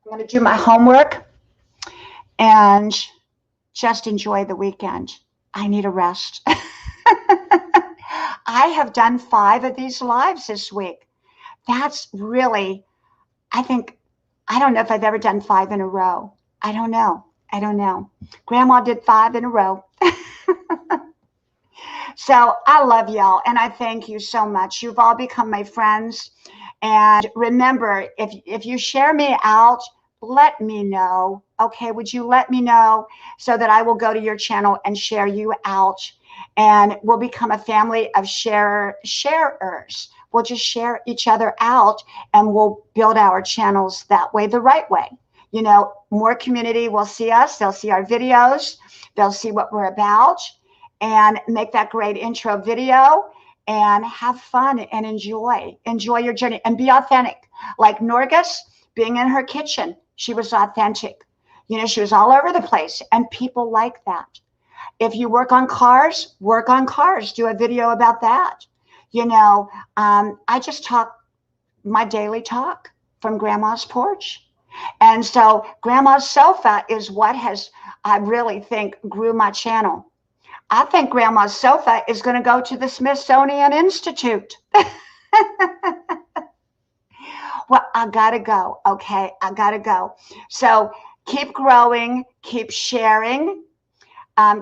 going to do my homework and just enjoy the weekend. I need a rest. I have done 5 of these lives this week. That's really, I don't know if I've ever done 5 in a row. I don't know. Grandma did 5 in a row. So I love y'all, and I thank you so much. You've all become my friends. And remember, if you share me out, let me know. Okay, would you let me know so that I will go to your channel and share you out, and we'll become a family of sharers. We'll just share each other out, and we'll build our channels that way, the right way. You know, more community will see us. They'll see our videos. They'll see what we're about, and make that great intro video, and have fun and enjoy your journey, and be authentic. Like Norgus, being in her kitchen, she was authentic. You know, she was all over the place, and people like that. If you work on cars, do a video about that. You know, I just talk my daily talk from Grandma's porch. And so Grandma's sofa is what I really think grew my channel. I think Grandma's sofa is going to go to the Smithsonian Institute. Well, I got to go. Okay, I got to go. So keep growing, keep sharing,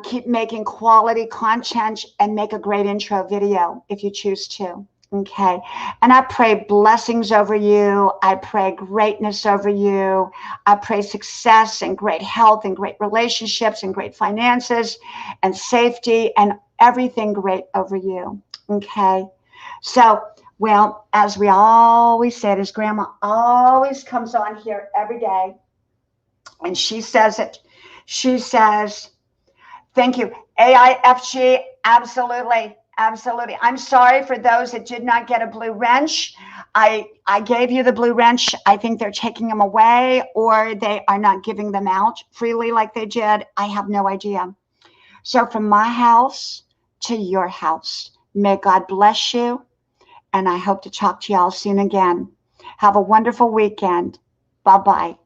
keep making quality content, and make a great intro video if you choose to. Okay. And I pray blessings over you. I pray greatness over you. I pray success and great health and great relationships and great finances and safety and everything great over you. Okay. So, well, as we always said, as Grandma always comes on here every day, and she says it. She says, thank you. AIFG, absolutely. Absolutely. I'm sorry for those that did not get a blue wrench. I gave you the blue wrench. I think they're taking them away, or they are not giving them out freely like they did. I have no idea. So from my house to your house, may God bless you. And I hope to talk to y'all soon again. Have a wonderful weekend. Bye-bye.